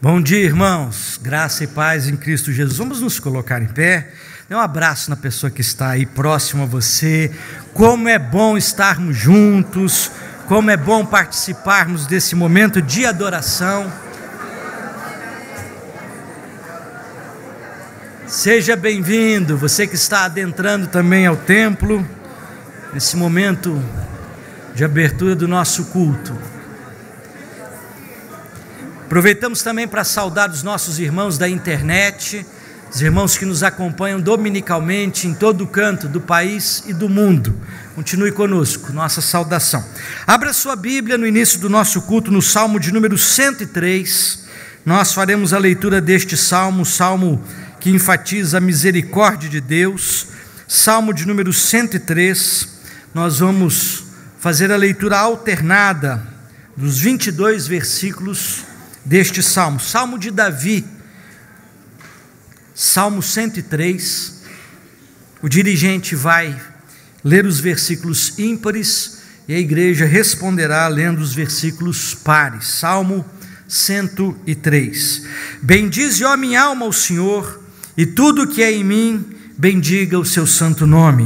Bom dia, irmãos, graça e paz em Cristo Jesus. Vamos nos colocar em pé. Dê um abraço na pessoa que está aí próximo a você. Como é bom estarmos juntos, como é bom participarmos desse momento de adoração. Seja bem-vindo, você que está adentrando também ao templo, nesse momento de abertura do nosso culto. Aproveitamos também para saudar os nossos irmãos da internet, os irmãos que nos acompanham dominicalmente em todo o canto do país e do mundo. Continue conosco, nossa saudação. Abra sua Bíblia no início do nosso culto, no Salmo de número 103. Nós faremos a leitura deste salmo, salmo que enfatiza a misericórdia de Deus. Salmo de número 103. Nós vamos fazer a leitura alternada dos 22 versículos deste salmo, salmo de Davi, salmo 103, o dirigente vai ler os versículos ímpares e a igreja responderá lendo os versículos pares. Salmo 103. Bendize, ó minha alma, o Senhor, e tudo que é em mim, bendiga o seu santo nome.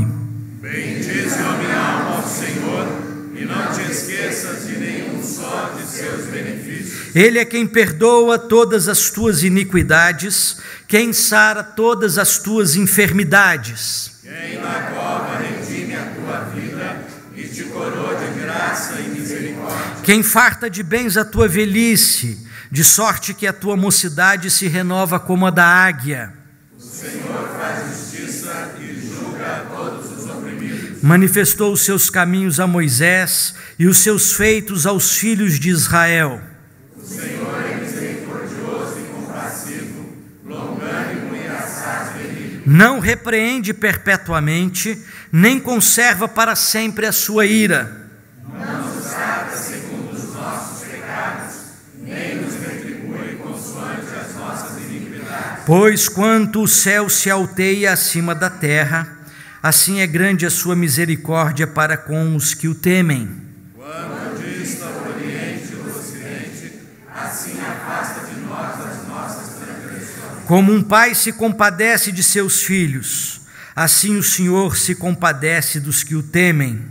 Bendize, ó minha alma, ao Senhor, e não te esqueças de nenhum só de seus benefícios. Ele é quem perdoa todas as tuas iniquidades, quem sara todas as tuas enfermidades. Quem na cova redime a tua vida e te coroa de graça e misericórdia. Quem farta de bens a tua velhice, de sorte que a tua mocidade se renova como a da águia. O Senhor faz justiça e julga a todos os oprimidos. Manifestou os seus caminhos a Moisés e os seus feitos aos filhos de Israel. O Senhor é misericordioso e compassivo, longânimo e assaz benigno. Não repreende perpetuamente, nem conserva para sempre a sua ira. Não nos trata segundo os nossos pecados, nem nos retribui consoante as nossas iniquidades. Pois quanto o céu se alteia acima da terra, assim é grande a sua misericórdia para com os que o temem. Quando dista o Oriente do Ocidente, assim afasta de nós as nossas transgressões. Como um pai se compadece de seus filhos, assim o Senhor se compadece dos que o temem.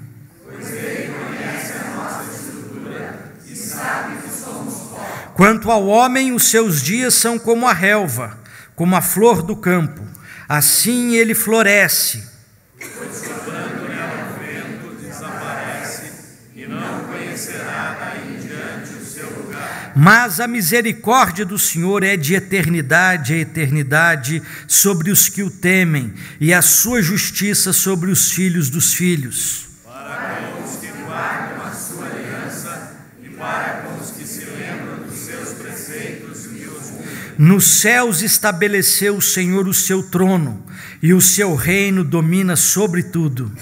Pois Ele conhece a nossa estrutura e sabe que somos pó. Quanto ao homem, os seus dias são como a relva, como a flor do campo, assim ele floresce. Pois soprando nela o vento desaparece e não conhecerá daí em diante o seu lugar. Mas a misericórdia do Senhor é de eternidade a eternidade sobre os que o temem, e a sua justiça sobre os filhos dos filhos. Para com os que guardam a sua aliança e para com os que se lembram dos seus preceitos e os cumprem. Nos céus estabeleceu o Senhor o seu trono, e o seu reino domina sobre tudo.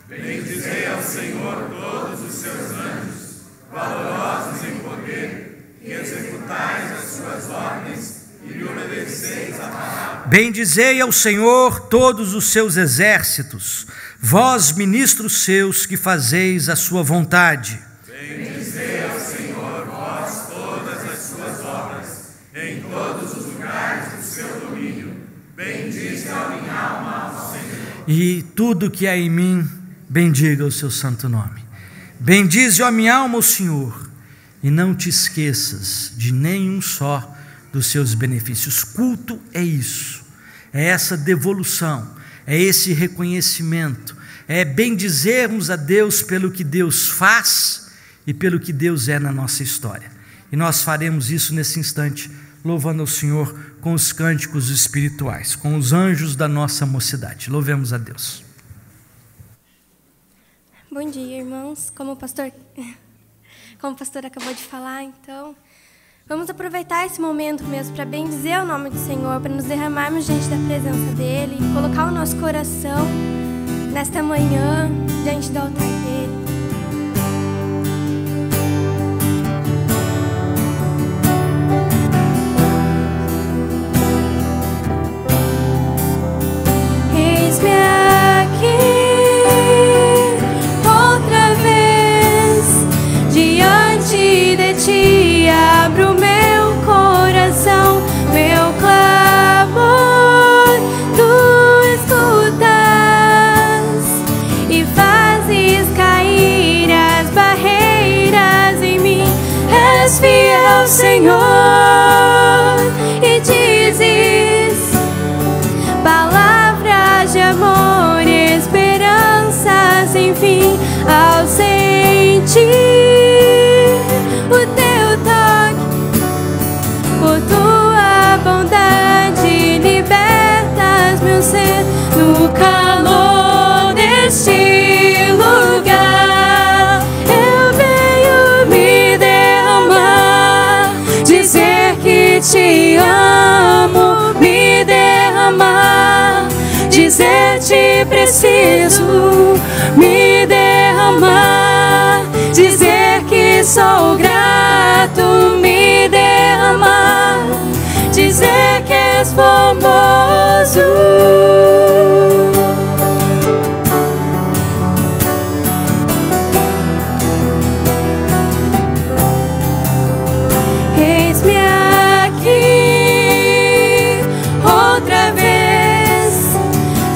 Bendizei ao Senhor todos os seus anjos, valorosos em poder, que executais as suas ordens e lhe obedeceis a palavra. Bendizei ao Senhor todos os seus exércitos, vós, ministros seus, que fazeis a sua vontade. Bendizei ao Senhor, vós, todas as suas obras, em todos os lugares do seu domínio. Bendize a minha alma ao Senhor. E tudo que há em mim, bendiga o seu santo nome. Bendize, ó minha alma, o Senhor, e não te esqueças de nenhum só dos seus benefícios. Culto é isso, é essa devolução, é esse reconhecimento, é bendizermos a Deus pelo que Deus faz e pelo que Deus é na nossa história. E nós faremos isso nesse instante, louvando ao Senhor com os cânticos espirituais, com os anjos da nossa mocidade. Louvemos a Deus. Bom dia, irmãos. Como o pastor acabou de falar, então, vamos aproveitar esse momento mesmo para bendizer o nome do Senhor, para nos derramarmos diante da presença dEle, colocar o nosso coração nesta manhã diante do altar dEle. Eis-me aqui outra vez diante de ti, abro meu coração. ao Senhor e dizes palavras de amor e esperança sem fim, ao sentir o teu toque, por tua bondade libertas meu ser no calor deste lugar. Eu venho me derramar, dizer que te amo, me derramar, dizer te preciso, me derramar, dizer que sou grato, me derramar, dizer que és famoso. Eis-me aqui outra vez,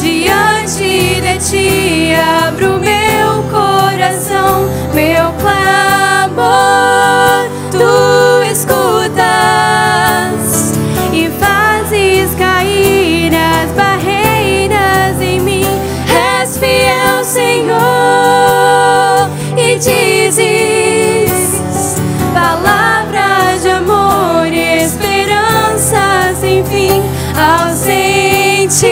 diante de ti abro meu coração, meu clamor tu escutas e fazes cair as barreiras em mim. És fiel, Senhor, e dizes palavras de amor e esperança sem fim, ao sentir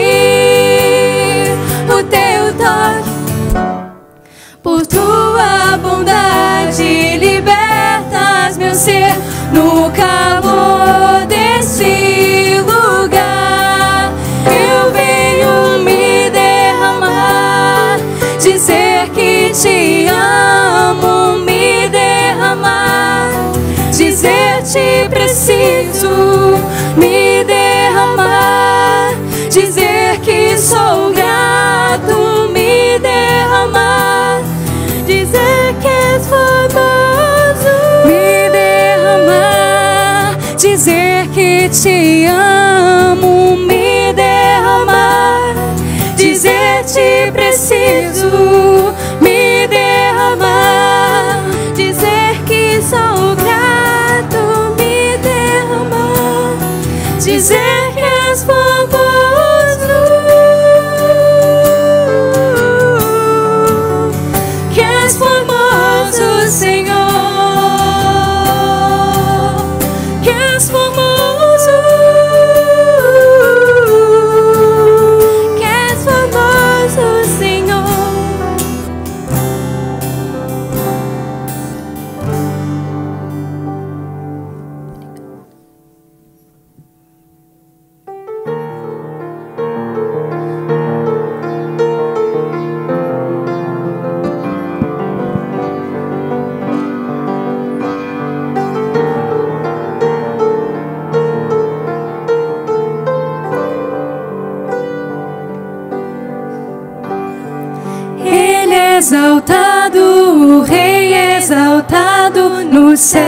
o teu toque, por tua bondade libertas meu ser no calor desse lugar. Eu venho me derramar, dizer que te amo, me derramar, dizer te preciso, me derramar, dizer que sou grato, me derramar, dizer que és famoso, me derramar, dizer que te amo, me derramar, dizer te preciso, me derramar, dizer que sou grato, me derramar, dizer que és famoso, que és famoso, Senhor, que és famoso, que és famoso, Senhor. Ele é exaltado, o Rei é exaltado no céu.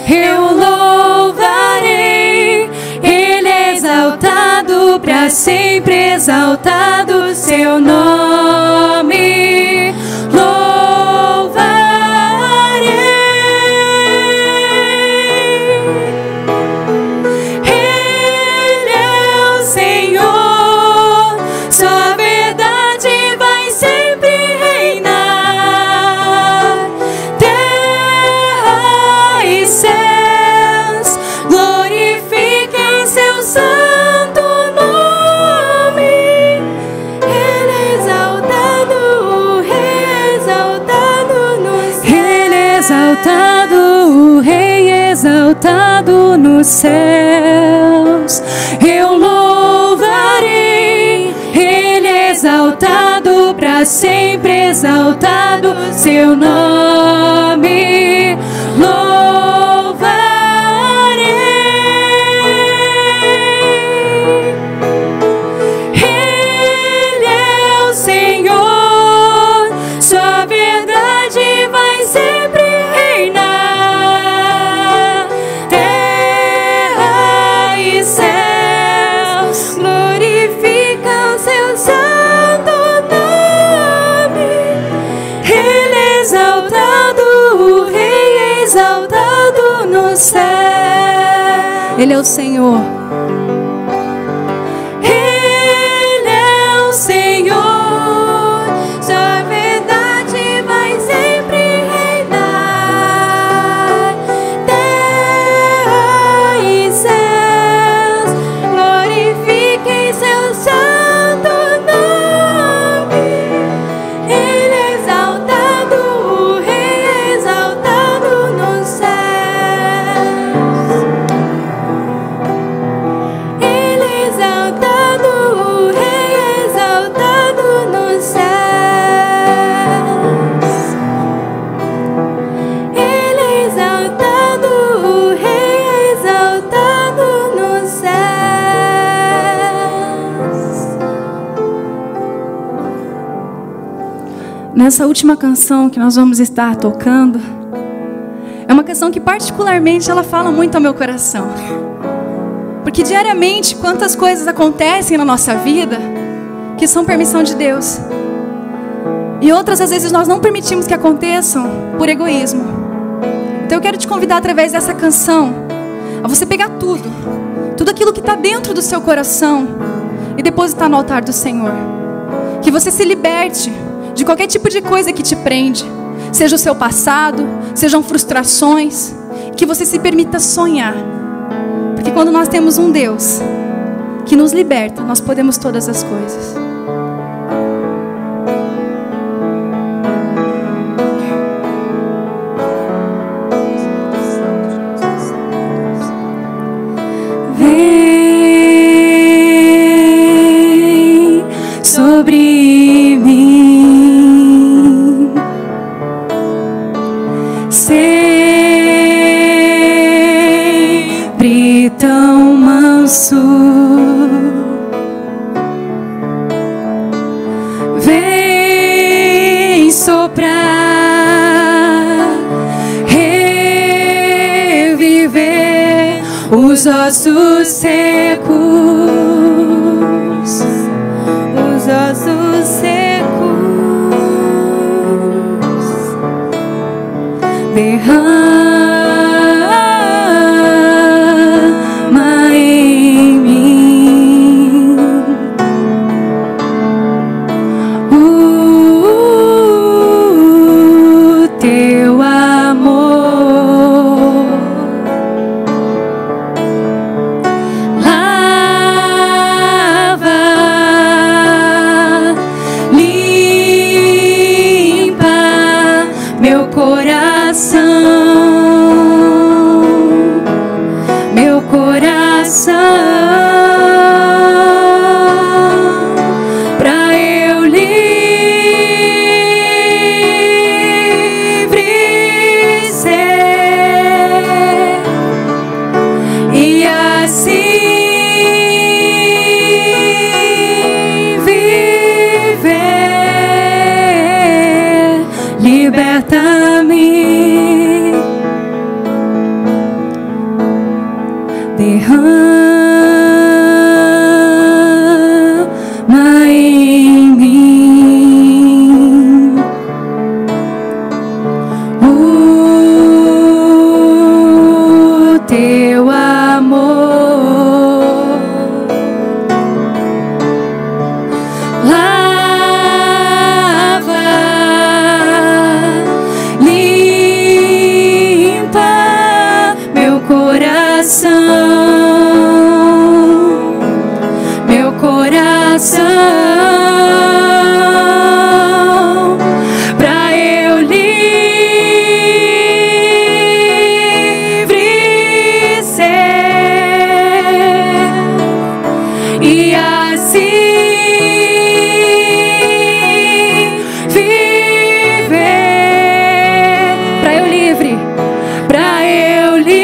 Eu louvarei, Ele é exaltado para sempre, exaltado seu nome. Ele é o Senhor, sua verdade vai sempre reinar. Terra e céus glorifiquem seu santo nome. Ele é exaltado, o Rei é exaltado nos céus. Ele é exaltado, o Rei é exaltado nos céus. Eu louvarei, Ele é exaltado para sempre, exaltado seu nome. Louvarei, Ele é o Senhor, sua verdade vai sempre reinar. Terra e céus glorificam seu santo nome. Ele é exaltado, o Rei é exaltado exaltado no céu. Ele é o Senhor. Ele é o Senhor. Sua verdade vai sempre reinar. Terra e céus glorifiquem seu santo nome. Ele é exaltado, o Rei é exaltado nos céus. Ele é exaltado, o Rei é exaltado nos céus. Ele é exaltado, o Rei é exaltado nos céus. Nessa última canção que nós vamos estar tocando, é uma canção que particularmente ela fala muito ao meu coração. Porque diariamente quantas coisas acontecem na nossa vida que são permissão de Deus. E outras às vezes nós não permitimos que aconteçam por egoísmo. Então eu quero te convidar através dessa canção a você pegar tudo aquilo que está dentro do seu coração e depositar no altar do Senhor. Que você se liberte de qualquer tipo de coisa que te prende, seja o seu passado, sejam frustrações, que você se permita sonhar. Porque quando nós temos um Deus que nos liberta, nós podemos todas as coisas. Vem sobre mim, sempre tão manso. Vem soprar, reviver os ossos secos, os ossos secos. Derrama em mim o teu amor. Lava, limpa meu coração, meu coração, pra eu livre ser e assim viver. Liberta-me, derrama em mim o teu amor. Lava, limpa meu coração, meu coração, pra eu livre ser e assim viver. Pra eu livre, pra eu livre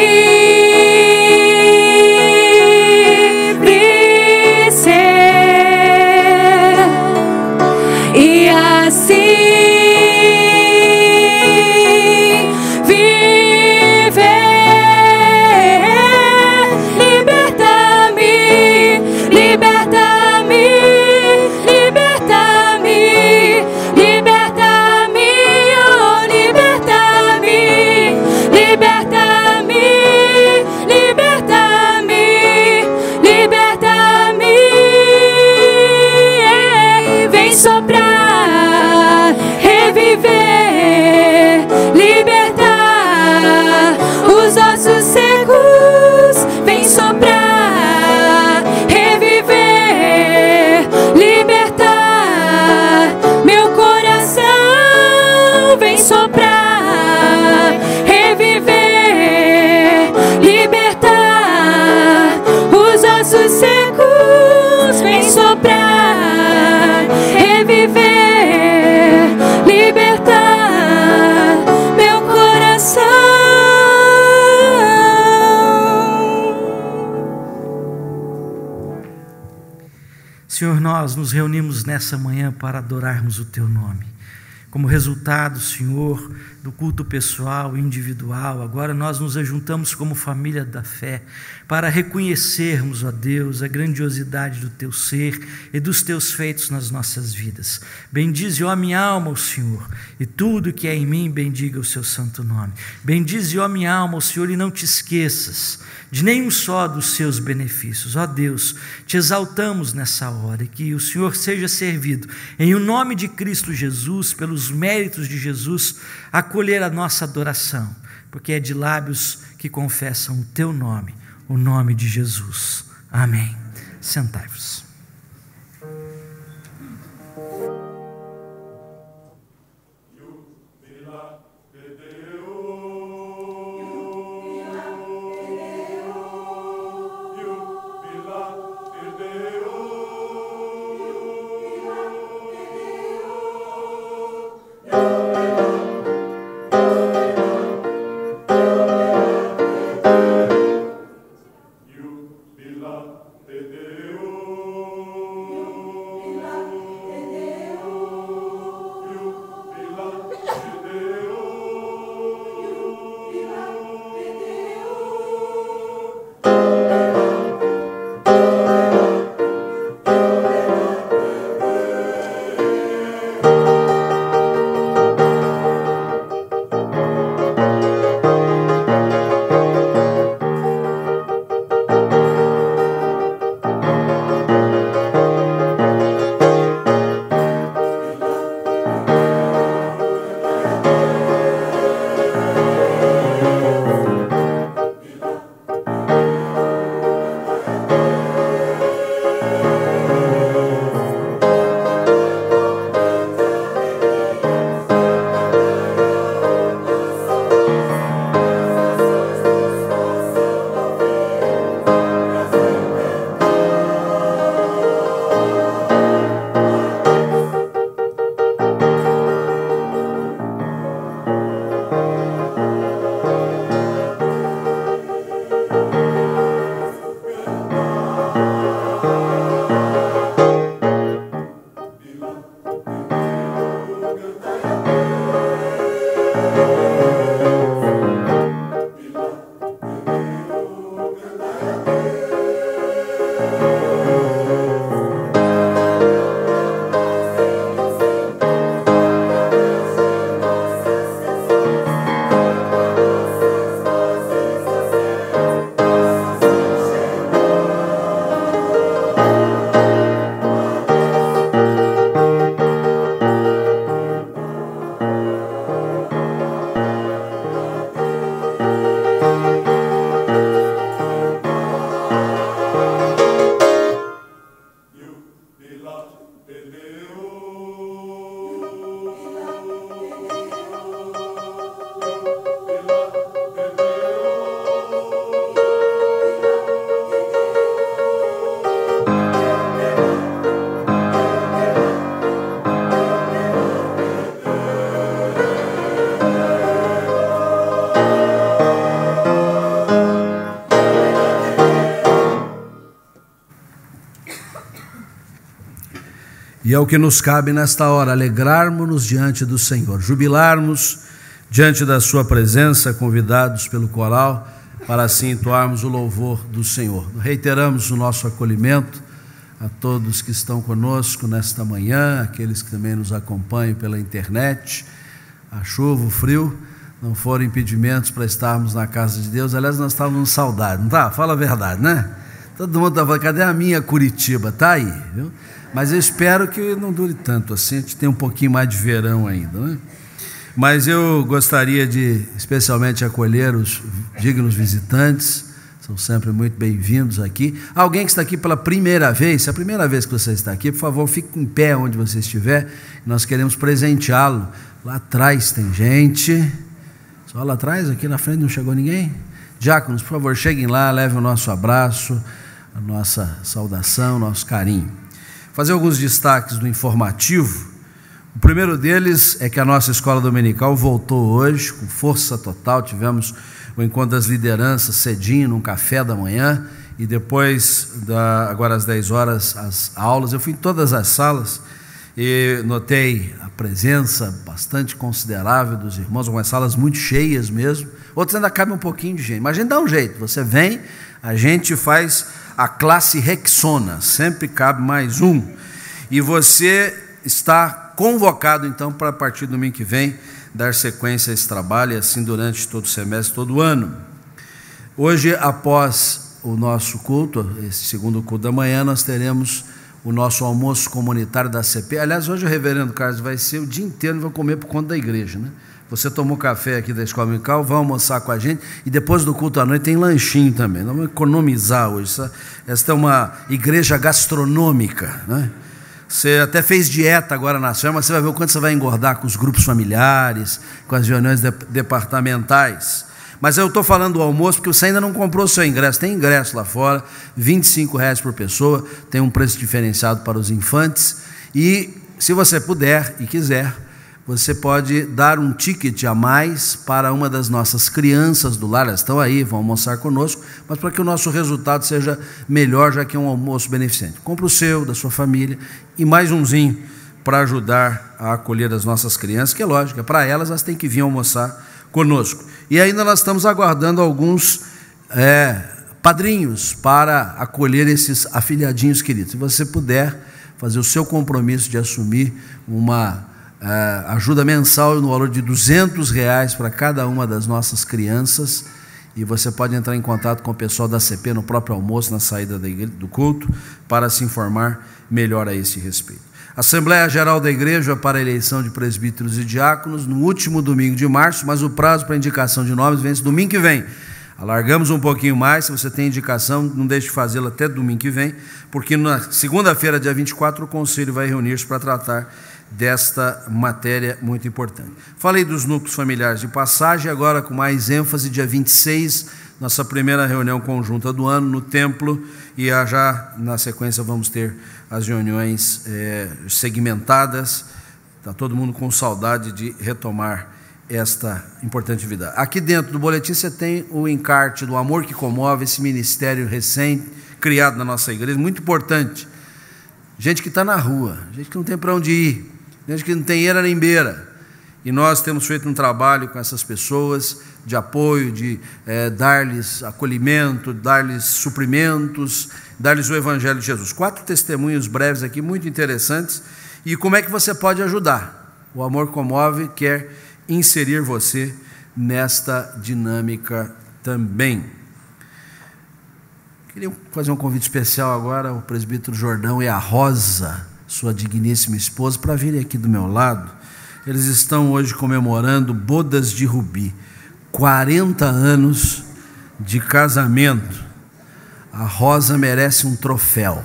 Senhor, nós nos reunimos nessa manhã para adorarmos o Teu nome. Como resultado, Senhor, do culto pessoal e individual, agora nós nos ajuntamos como família da fé para reconhecermos, ó Deus, a grandiosidade do Teu ser e dos Teus feitos nas nossas vidas. Bendize, ó minha alma, o Senhor, e tudo que é em mim, bendiga o Seu santo nome. Bendize, ó minha alma, o Senhor, e não te esqueças de nenhum só dos Seus benefícios. Ó Deus, te exaltamos nessa hora, e que o Senhor seja servido, em o nome de Cristo Jesus, pelos méritos de Jesus, acolher a nossa adoração, porque é de lábios que confessam o Teu nome, o nome de Jesus. Amém. Sentai-vos. E é o que nos cabe nesta hora, alegrarmos-nos diante do Senhor, jubilarmos diante da sua presença, convidados pelo coral, para assim entoarmos o louvor do Senhor. Reiteramos o nosso acolhimento a todos que estão conosco nesta manhã, aqueles que também nos acompanham pela internet. A chuva, o frio, não foram impedimentos para estarmos na casa de Deus. Aliás, nós estávamos com saudade, não está? Fala a verdade, né? Todo mundo estava, cadê a minha Curitiba? Está aí, viu? Mas eu espero que não dure tanto assim, a gente tem um pouquinho mais de verão ainda, né? Mas eu gostaria de especialmente acolher os dignos visitantes, são sempre muito bem-vindos aqui. Alguém que está aqui pela primeira vez, se é a primeira vez que você está aqui, por favor, fique em pé onde você estiver, nós queremos presenteá-lo. Lá atrás tem gente, só lá atrás, aqui na frente não chegou ninguém? Diáconos, por favor, cheguem lá, levem o nosso abraço, a nossa saudação, o nosso carinho. Fazer alguns destaques do informativo. O primeiro deles é que a nossa escola dominical voltou hoje com força total. Tivemos o encontro das lideranças cedinho, num café da manhã, e depois, agora às 10 horas, as aulas. Eu fui em todas as salas e notei a presença bastante considerável dos irmãos, algumas salas muito cheias mesmo, outras ainda cabe um pouquinho de gente, mas a gente dá um jeito, você vem, a gente faz a classe Rexona, sempre cabe mais um, e você está convocado então para a partir do domingo que vem dar sequência a esse trabalho, e assim durante todo o semestre, todo o ano. Hoje, após o nosso culto, esse segundo culto da manhã, nós teremos o nosso almoço comunitário da CP. Aliás, hoje o reverendo Carlos vai ser o dia inteiro, vai comer por conta da igreja, né? Você tomou café aqui da Escola Dominical, vai almoçar com a gente, e depois do culto à noite tem lanchinho também. Nós vamos economizar hoje. Esta é uma igreja gastronômica, né? Você até fez dieta agora na férias, mas você vai ver o quanto você vai engordar com os grupos familiares, com as reuniões departamentais. Mas eu estou falando do almoço porque você ainda não comprou o seu ingresso. Tem ingresso lá fora, R$25 por pessoa, tem um preço diferenciado para os infantes. E se você puder e quiser, você pode dar um ticket a mais para uma das nossas crianças do lar. Elas estão aí, vão almoçar conosco, mas para que o nosso resultado seja melhor, já que é um almoço beneficente. Compre o seu, da sua família, e mais umzinho para ajudar a acolher as nossas crianças, que é lógico, é para elas têm que vir almoçar conosco. E ainda nós estamos aguardando alguns padrinhos para acolher esses afilhadinhos queridos. Se você puder fazer o seu compromisso de assumir uma ajuda mensal no valor de R$200 para cada uma das nossas crianças, e você pode entrar em contato com o pessoal da CP no próprio almoço, na saída do culto, para se informar melhor a esse respeito. Assembleia Geral da Igreja para a eleição de presbíteros e diáconos no último domingo de março, mas o prazo para indicação de nomes vence domingo que vem. Alargamos um pouquinho mais. Se você tem indicação, não deixe de fazê-la até domingo que vem, porque na segunda-feira, dia 24, o Conselho vai reunir-se para tratar desta matéria muito importante. Falei dos núcleos familiares de passagem, agora com mais ênfase, dia 26, nossa primeira reunião conjunta do ano no templo, e já na sequência vamos ter as reuniões segmentadas. Está todo mundo com saudade de retomar esta importante atividade. Aqui dentro do boletim você tem o encarte do Amor que Comove, esse ministério recém-criado na nossa igreja, muito importante. Gente que está na rua, gente que não tem para onde ir, gente que não tem eira nem beira, e nós temos feito um trabalho com essas pessoas de apoio, de dar-lhes acolhimento, dar-lhes suprimentos, dar-lhes o Evangelho de Jesus. 4 testemunhos breves aqui, muito interessantes. E como é que você pode ajudar? O Amor Comove quer inserir você nesta dinâmica também. Queria fazer um convite especial agora ao presbítero Jordão e a Rosa, sua digníssima esposa, para virem aqui do meu lado. Eles estão hoje comemorando bodas de Rubi, 40 anos de casamento. A Rosa merece um troféu.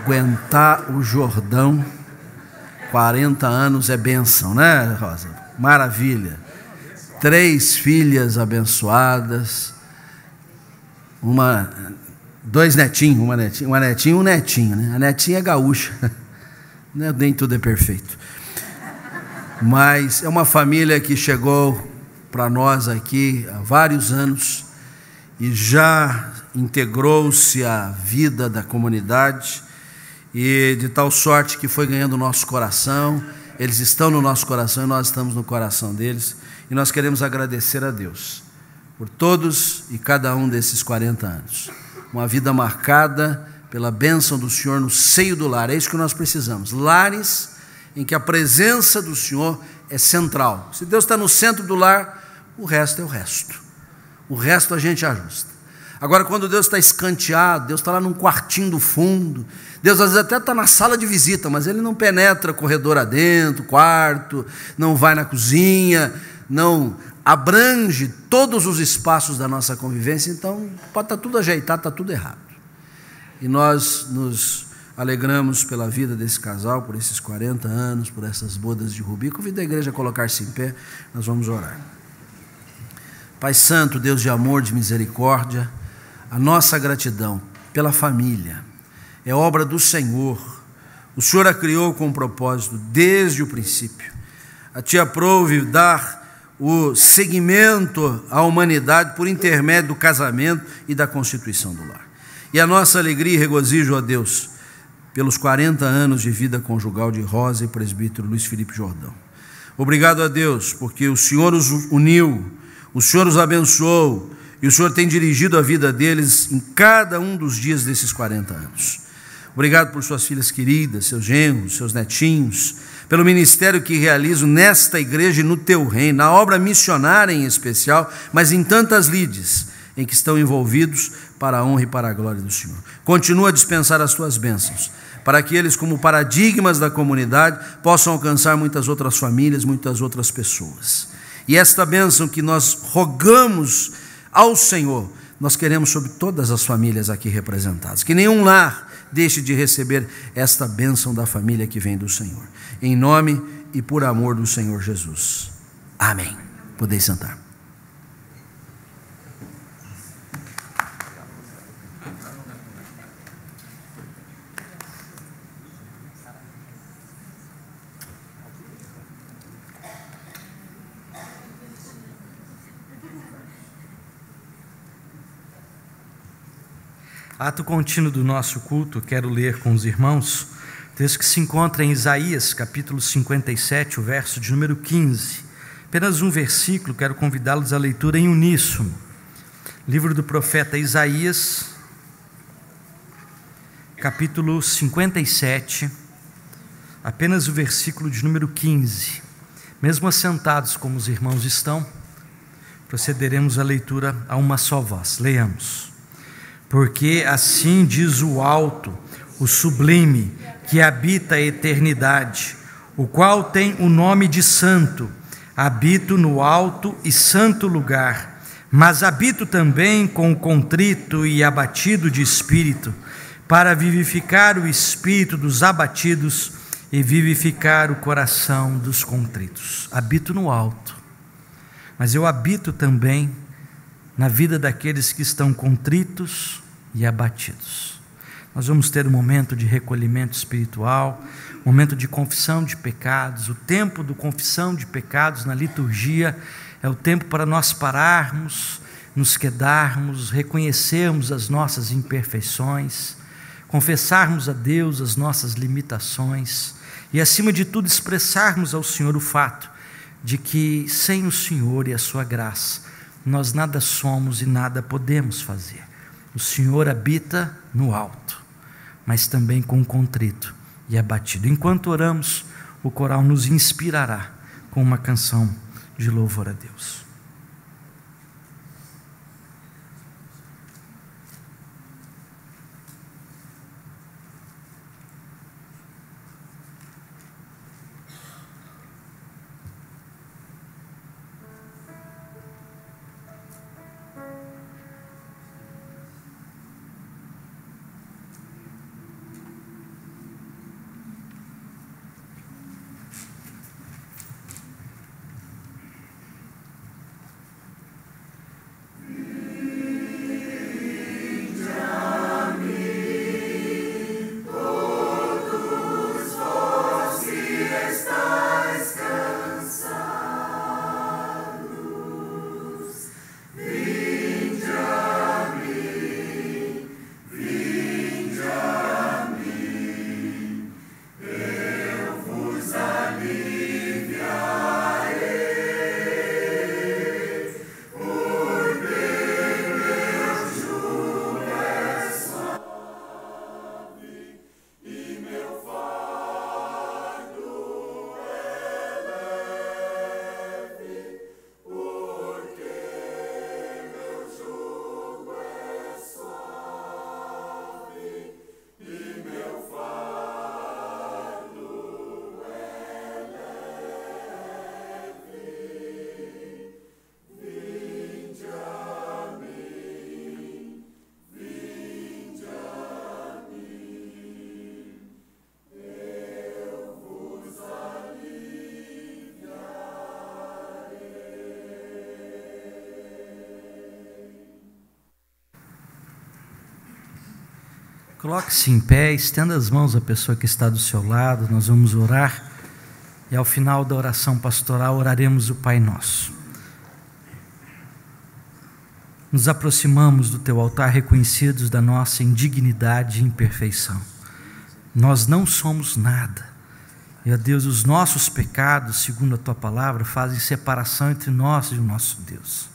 Aguentar o Jordão 40 anos é bênção, né, Rosa? Maravilha. 3 filhas abençoadas, 2 netinhos, uma netinha e um netinho, né? A netinha é gaúcha, nem tudo é perfeito, mas é uma família que chegou para nós aqui há vários anos e já integrou-se à vida da comunidade, e de tal sorte que foi ganhando o nosso coração. Eles estão no nosso coração e nós estamos no coração deles, e nós queremos agradecer a Deus por todos e cada um desses 40 anos, uma vida marcada pela bênção do Senhor no seio do lar. É isso que nós precisamos, lares em que a presença do Senhor é central. Se Deus está no centro do lar, o resto é o resto, o resto a gente ajusta. Agora, quando Deus está escanteado, Deus está lá num quartinho do fundo, Deus às vezes até está na sala de visita, mas Ele não penetra corredor adentro, quarto, não vai na cozinha, não abrange todos os espaços da nossa convivência. Então pode estar tudo ajeitado, está tudo errado. E nós nos alegramos pela vida desse casal, por esses 40 anos, por essas bodas de Rubi. Convido a igreja a colocar-se em pé, nós vamos orar. Pai Santo, Deus de amor, de misericórdia, a nossa gratidão pela família é obra do Senhor. O Senhor a criou com um propósito desde o princípio. A Ti aprouve dar o seguimento à humanidade por intermédio do casamento e da constituição do lar. E a nossa alegria e regozijo a Deus pelos 40 anos de vida conjugal de Rosa e presbítero Luiz Felipe Jordão. Obrigado a Deus, porque o Senhor os uniu, o Senhor os abençoou, e o Senhor tem dirigido a vida deles em cada um dos dias desses 40 anos. Obrigado por suas filhas queridas, seus genros, seus netinhos, pelo ministério que realizam nesta igreja e no teu reino, na obra missionária em especial, mas em tantas lides em que estão envolvidos para a honra e para a glória do Senhor. Continua a dispensar as tuas bênçãos, para que eles, como paradigmas da comunidade, possam alcançar muitas outras famílias, muitas outras pessoas. E esta bênção que nós rogamos ao Senhor, nós queremos sobre todas as famílias aqui representadas, que nenhum lar deixe de receber esta bênção da família que vem do Senhor, em nome e por amor do Senhor Jesus. Amém. Podeis sentar. Ato contínuo do nosso culto, quero ler com os irmãos, texto que se encontra em Isaías, capítulo 57, o verso de número 15. Apenas um versículo, quero convidá-los à leitura em uníssono. Livro do profeta Isaías, capítulo 57, apenas o versículo de número 15. Mesmo assentados como os irmãos estão, procederemos à leitura a uma só voz. Leiamos. Porque assim diz o alto, o sublime, que habita a eternidade, o qual tem o nome de santo. Habito no alto e santo lugar, mas habito também com o contrito e abatido de espírito, para vivificar o espírito dos abatidos e vivificar o coração dos contritos. Habito no alto, mas eu habito também na vida daqueles que estão contritos e abatidos. Nós vamos ter um momento de recolhimento espiritual, um momento de confissão de pecados. O tempo do confissão de pecados na liturgia é o tempo para nós pararmos, nos quedarmos, reconhecermos as nossas imperfeições, confessarmos a Deus as nossas limitações e, acima de tudo, expressarmos ao Senhor o fato de que sem o Senhor e a sua graça nós nada somos e nada podemos fazer. O Senhor habita no alto, mas também com contrito e abatido. Enquanto oramos, o coral nos inspirará com uma canção de louvor a Deus. Coloque-se em pé, estenda as mãos à pessoa que está do seu lado, nós vamos orar e ao final da oração pastoral oraremos o Pai Nosso. nos aproximamos do Teu altar reconhecidos da nossa indignidade e imperfeição. Nós não somos nada. E, ó Deus, os nossos pecados, segundo a Tua palavra, fazem separação entre nós e o nosso Deus.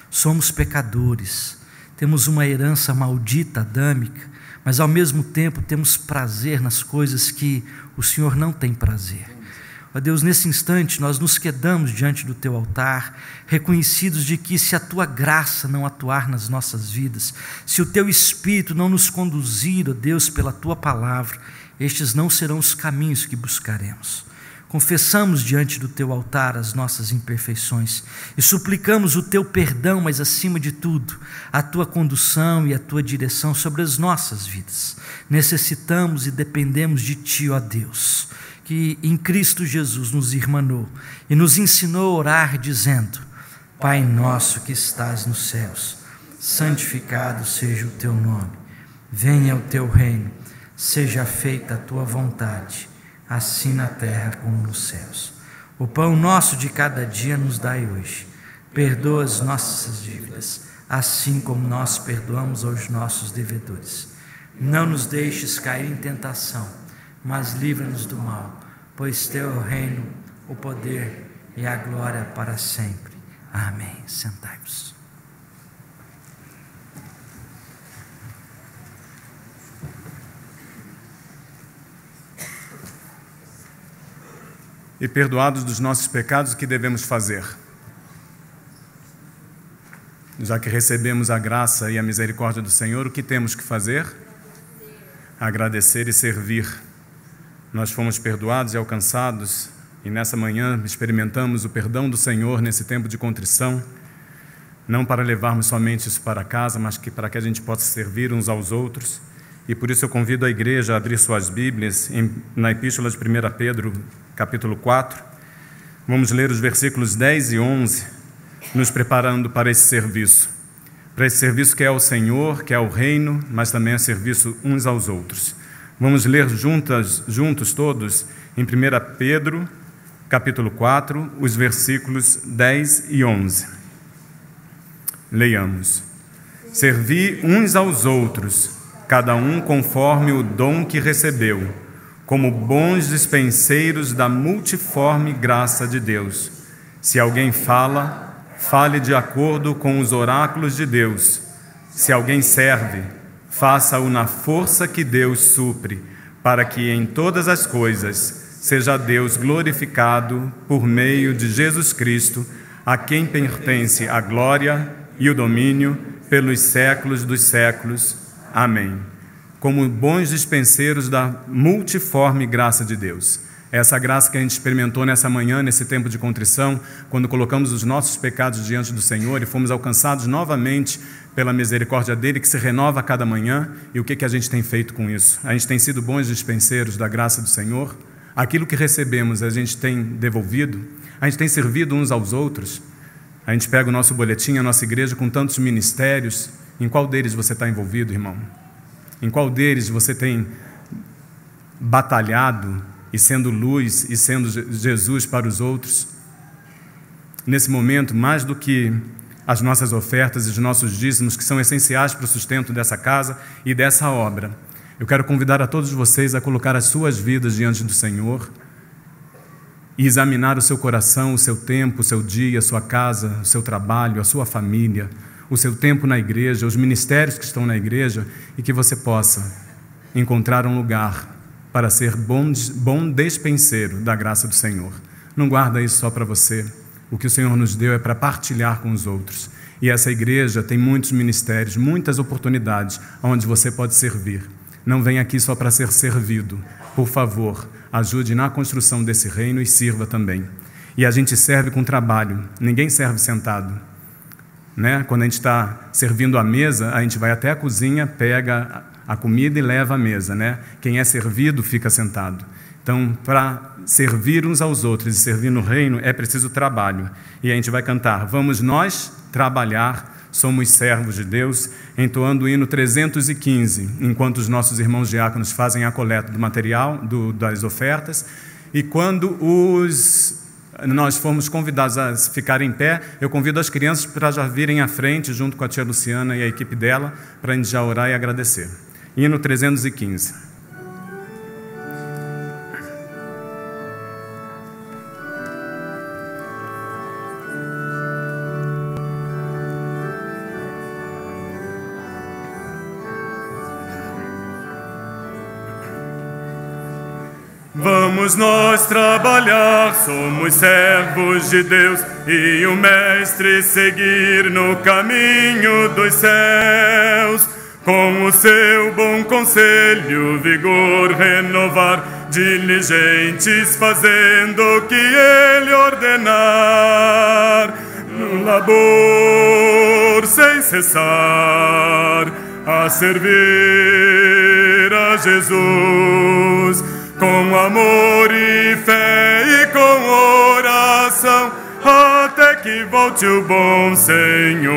Somos pecadores, temos uma herança maldita, adâmica, mas ao mesmo tempo temos prazer nas coisas que o Senhor não tem prazer. Ó Deus, nesse instante nós nos quedamos diante do Teu altar, reconhecidos de que se a Tua graça não atuar nas nossas vidas, se o Teu Espírito não nos conduzir, ó Deus, pela Tua palavra, estes não serão os caminhos que buscaremos. Confessamos diante do Teu altar as nossas imperfeições e suplicamos o Teu perdão, mas acima de tudo, a Tua condução e a Tua direção sobre as nossas vidas. Necessitamos e dependemos de Ti, ó Deus, que em Cristo Jesus nos irmanou e nos ensinou a orar dizendo: Pai nosso que estás nos céus, santificado seja o Teu nome, venha o Teu reino, seja feita a Tua vontade, assim na terra como nos céus. O pão nosso de cada dia nos dai hoje, perdoa as nossas dívidas, assim como nós perdoamos aos nossos devedores. Não nos deixes cair em tentação, mas livra-nos do mal, pois Teu é o reino, o poder e a glória para sempre. Amém. Sentai-vos. E perdoados dos nossos pecados, o que devemos fazer? Já que recebemos a graça e a misericórdia do Senhor, o que temos que fazer? Agradecer e servir. Nós fomos perdoados e alcançados, e nessa manhã experimentamos o perdão do Senhor nesse tempo de contrição, não para levarmos somente isso para casa, mas para que a gente possa servir uns aos outros. E por isso eu convido a igreja a abrir suas Bíblias na Epístola de 1 Pedro, capítulo 4. Vamos ler os versículos 10 e 11, nos preparando para esse serviço. Para esse serviço que é o Senhor, que é o reino, mas também é serviço uns aos outros. Vamos ler juntos todos em 1 Pedro, capítulo 4, os versículos 10 e 11. Leiamos. Servi uns aos outros, cada um conforme o dom que recebeu, como bons dispenseiros da multiforme graça de Deus. Se alguém fala, fale de acordo com os oráculos de Deus. Se alguém serve, faça-o na força que Deus supre, para que em todas as coisas seja Deus glorificado por meio de Jesus Cristo, a quem pertence a glória e o domínio pelos séculos dos séculos. Amém. Como bons dispenseiros da multiforme graça de Deus. Essa graça que a gente experimentou nessa manhã, nesse tempo de contrição, quando colocamos os nossos pecados diante do Senhor e fomos alcançados novamente pela misericórdia dEle, que se renova a cada manhã. E o que a gente tem feito com isso? A gente tem sido bons dispenseiros da graça do Senhor. Aquilo que recebemos, a gente tem devolvido. A gente tem servido uns aos outros. A gente pega o nosso boletim, a nossa igreja com tantos ministérios. Em qual deles você está envolvido, irmão? Em qual deles você tem batalhado e sendo luz e sendo Jesus para os outros? Nesse momento, mais do que as nossas ofertas e os nossos dízimos, que são essenciais para o sustento dessa casa e dessa obra, eu quero convidar a todos vocês a colocar as suas vidas diante do Senhor e examinar o seu coração, o seu tempo, o seu dia, a sua casa, o seu trabalho, a sua família, o seu tempo na igreja, os ministérios que estão na igreja, e que você possa encontrar um lugar para ser bom despenseiro da graça do Senhor. Não guarda isso só para você. O que o Senhor nos deu é para partilhar com os outros. E essa igreja tem muitos ministérios, muitas oportunidades onde você pode servir. Não vem aqui só para ser servido. Por favor, ajude na construção desse reino e sirva também. E a gente serve com trabalho. Ninguém serve sentado. Quando a gente está servindo a mesa, a gente vai até a cozinha, pega a comida e leva à mesa. Quem é servido fica sentado. Então, para servir uns aos outros e servir no reino, é preciso trabalho. E a gente vai cantar: vamos nós trabalhar, somos servos de Deus, entoando o hino 315, enquanto os nossos irmãos diáconos fazem a coleta do material, das ofertas. E quando os nós formos convidados a ficar em pé, eu convido as crianças para já virem à frente, junto com a tia Luciana e a equipe dela, para a gente já orar e agradecer. Hino 315. Vamos nós trabalhar, somos servos de Deus, e o Mestre seguir no caminho dos céus. Com o seu bom conselho, vigor renovar, diligentes fazendo o que ele ordenar. No labor sem cessar, a servir a Jesus, com amor e fé e com oração, até que volte o bom Senhor.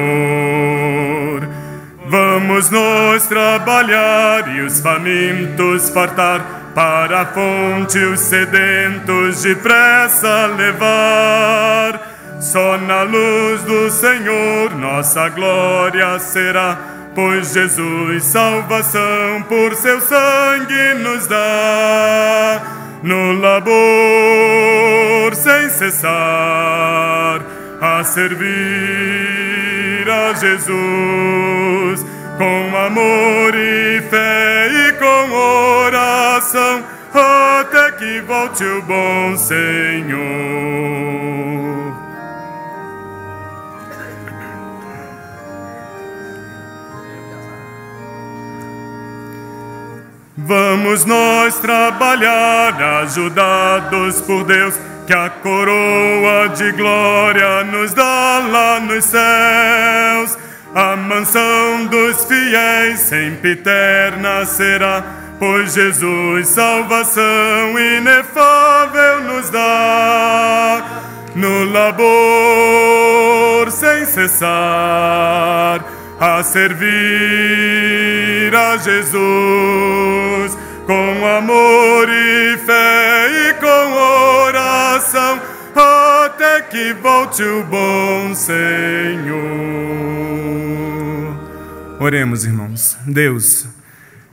Vamos nós trabalhar e os famintos fartar, para a fonte os sedentos depressa levar. Só na luz do Senhor nossa glória será, pois Jesus salvação por seu sangue nos dá. No labor sem cessar, a servir a Jesus, com amor e fé e com oração, até que volte o bom Senhor. Vamos nós trabalhar, ajudados por Deus, que a coroa de glória nos dá lá nos céus. A mansão dos fiéis sempre eterna será, pois Jesus salvação inefável nos dá. No labor sem cessar, a servir a Jesus, com amor e fé e com oração, até que volte o bom Senhor. Oremos, irmãos. Deus,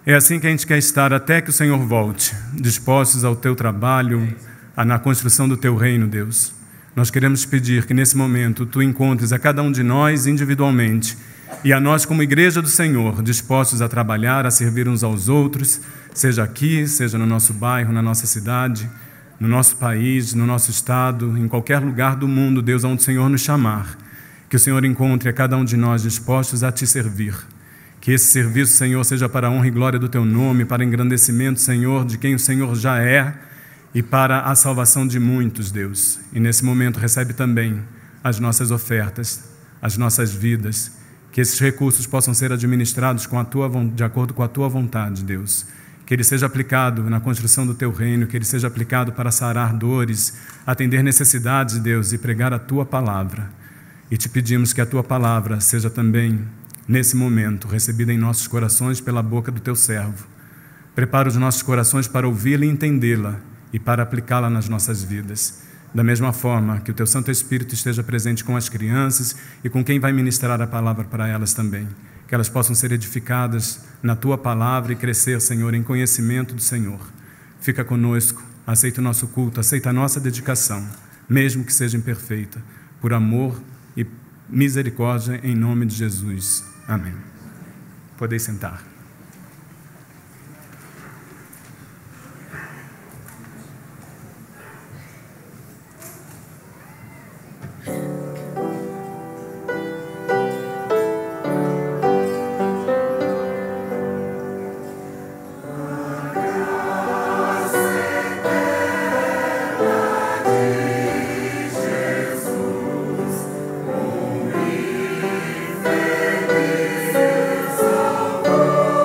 é assim que a gente quer estar até que o Senhor volte, dispostos ao teu trabalho, na construção do teu reino, Deus. Nós queremos pedir que nesse momento tu encontres a cada um de nós individualmente, e a nós como igreja do Senhor, dispostos a trabalhar, a servir uns aos outros, seja aqui, seja no nosso bairro, na nossa cidade, no nosso país, no nosso estado, em qualquer lugar do mundo, Deus, onde o Senhor nos chamar. Que o Senhor encontre a cada um de nós dispostos a te servir. Que esse serviço, Senhor, seja para a honra e glória do teu nome, para engrandecimento, Senhor, de quem o Senhor já é, e para a salvação de muitos, Deus. E nesse momento recebe também as nossas ofertas, as nossas vidas, que esses recursos possam ser administrados de acordo com a tua vontade, Deus. Que ele seja aplicado na construção do teu reino, que ele seja aplicado para sarar dores, atender necessidades, Deus, e pregar a tua palavra. E te pedimos que a tua palavra seja também, nesse momento, recebida em nossos corações pela boca do teu servo. Prepara os nossos corações para ouvi-la e entendê-la, e para aplicá-la nas nossas vidas. Da mesma forma, que o teu Santo Espírito esteja presente com as crianças e com quem vai ministrar a palavra para elas também. Que elas possam ser edificadas na tua palavra e crescer, Senhor, em conhecimento do Senhor. Fica conosco, aceita o nosso culto, aceita a nossa dedicação, mesmo que seja imperfeita, por amor e misericórdia, em nome de Jesus. Amém. Podeis sentar. Oh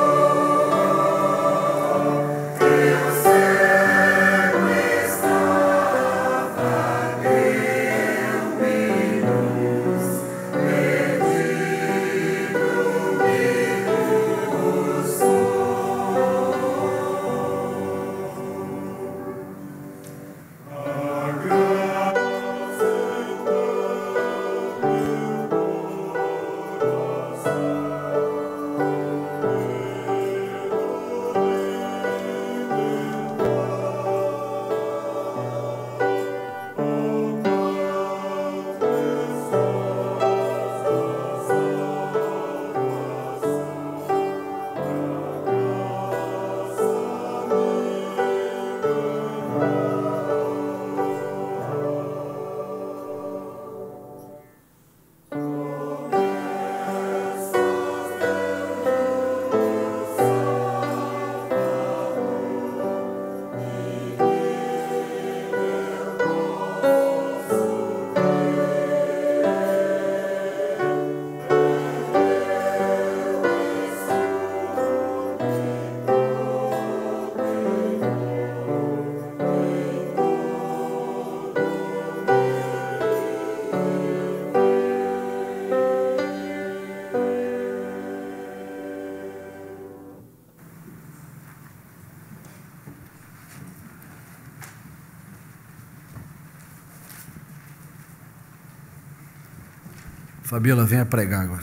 Fabiola, venha pregar agora.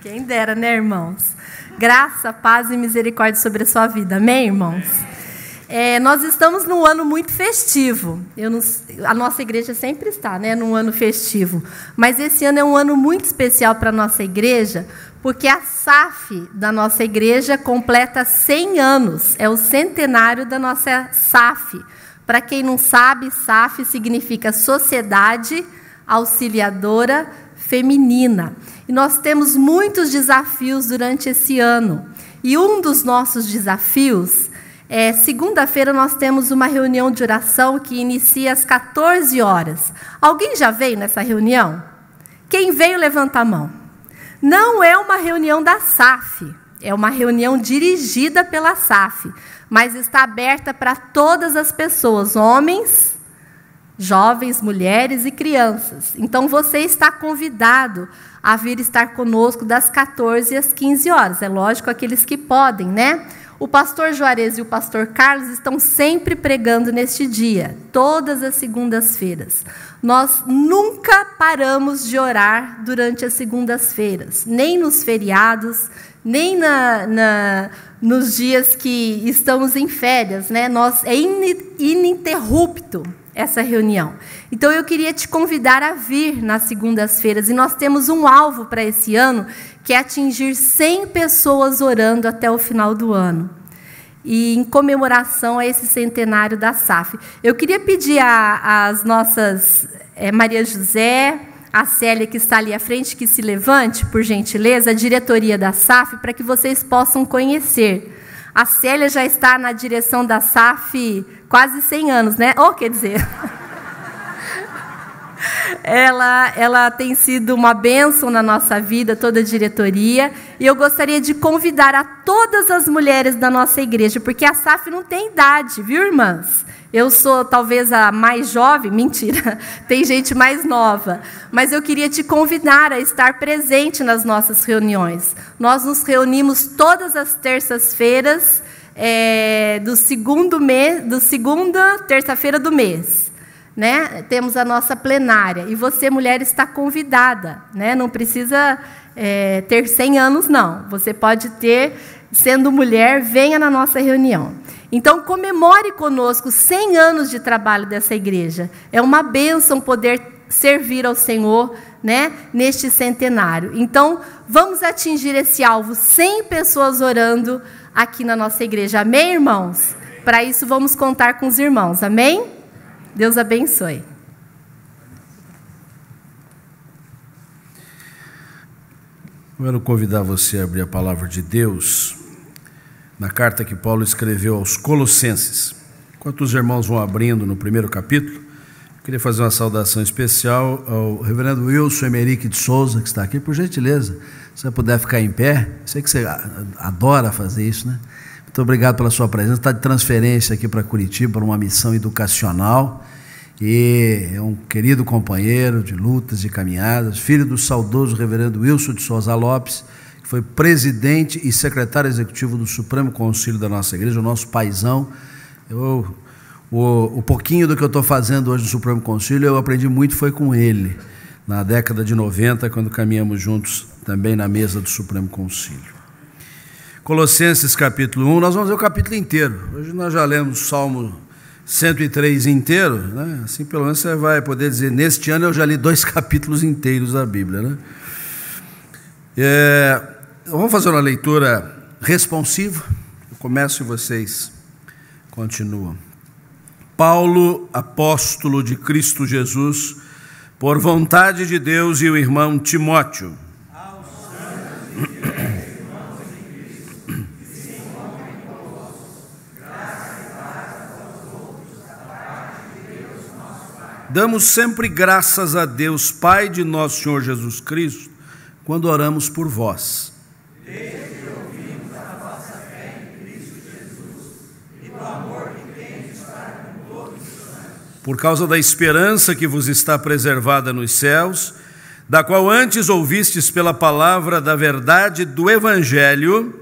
Quem dera, né, irmãos? Graça, paz e misericórdia sobre a sua vida. Amém, irmãos? Nós estamos num ano muito festivo. A nossa igreja sempre está, né, num ano festivo. Mas esse ano é um ano muito especial para a nossa igreja, porque a SAF da nossa igreja completa 100 anos. É o centenário da nossa SAF. Para quem não sabe, SAF significa Sociedade Auxiliadora Feminina. E nós temos muitos desafios durante esse ano. E um dos nossos desafios segunda-feira nós temos uma reunião de oração que inicia às 14 horas. Alguém já veio nessa reunião? Quem veio, levanta a mão. Não é uma reunião da SAF, é uma reunião dirigida pela SAF, mas está aberta para todas as pessoas, homens, jovens, mulheres e crianças. Então você está convidado a vir estar conosco das 14 às 15 horas. É lógico, aqueles que podem, né? O pastor Juarez e o pastor Carlos estão sempre pregando neste dia, todas as segundas-feiras. Nós nunca paramos de orar durante as segundas-feiras, nem nos feriados, nem nos dias que estamos em férias, né? É ininterrupto essa reunião. Então, eu queria te convidar a vir nas segundas-feiras, e nós temos um alvo para esse ano, que é atingir 100 pessoas orando até o final do ano, e em comemoração a esse centenário da SAF. Eu queria pedir às nossas Maria José, a Célia, que está ali à frente, que se levante, por gentileza, a diretoria da SAF, para que vocês possam conhecer. A Célia já está na direção da SAF quase 100 anos, né? Quer dizer... Ela tem sido uma bênção na nossa vida, toda a diretoria, e eu gostaria de convidar a todas as mulheres da nossa igreja, porque a SAF não tem idade, viu, irmãs? Eu sou talvez a mais jovem, mentira, tem gente mais nova, mas eu queria te convidar a estar presente nas nossas reuniões. Nós nos reunimos todas as terças-feiras do segunda terça-feira do mês. Né? Temos a nossa plenária, e você, mulher, está convidada, né? Não precisa ter 100 anos, não. Você pode ter, sendo mulher, venha na nossa reunião. Então, comemore conosco 100 anos de trabalho dessa igreja. É uma bênção poder servir ao Senhor, né, neste centenário. Então, vamos atingir esse alvo, 100 pessoas orando aqui na nossa igreja. Amém, irmãos? Para isso, vamos contar com os irmãos. Amém? Deus abençoe. Eu quero convidar você a abrir a palavra de Deus na carta que Paulo escreveu aos Colossenses. Enquanto os irmãos vão abrindo no primeiro capítulo, eu queria fazer uma saudação especial ao reverendo Wilson Emerick de Souza, que está aqui. Por gentileza, se você puder ficar em pé, sei que você adora fazer isso, né? Muito obrigado pela sua presença. Está de transferência aqui para Curitiba, para uma missão educacional, e é um querido companheiro de lutas e caminhadas, filho do saudoso reverendo Wilson de Souza Lopes, que foi presidente e secretário executivo do Supremo Conselho da nossa igreja, o nosso paizão. O pouquinho do que eu estou fazendo hoje no Supremo Conselho, eu aprendi muito, foi com ele, na década de 90, quando caminhamos juntos também na mesa do Supremo Conselho. Colossenses capítulo 1, nós vamos ler o capítulo inteiro. Hoje nós já lemos o Salmo 103 inteiro, né? Assim pelo menos você vai poder dizer, neste ano eu já li 2 capítulos inteiros da Bíblia, né? Vamos fazer uma leitura responsiva. Eu começo e vocês continuam. Paulo, apóstolo de Cristo Jesus, por vontade de Deus, e o irmão Timóteo, damos sempre graças a Deus, Pai de nosso Senhor Jesus Cristo, quando oramos por vós. Desde que ouvimos a vossa fé em Cristo Jesus e do amor que tendes para com todos os santos. Por causa da esperança que vos está preservada nos céus, da qual antes ouvistes pela palavra da verdade do Evangelho,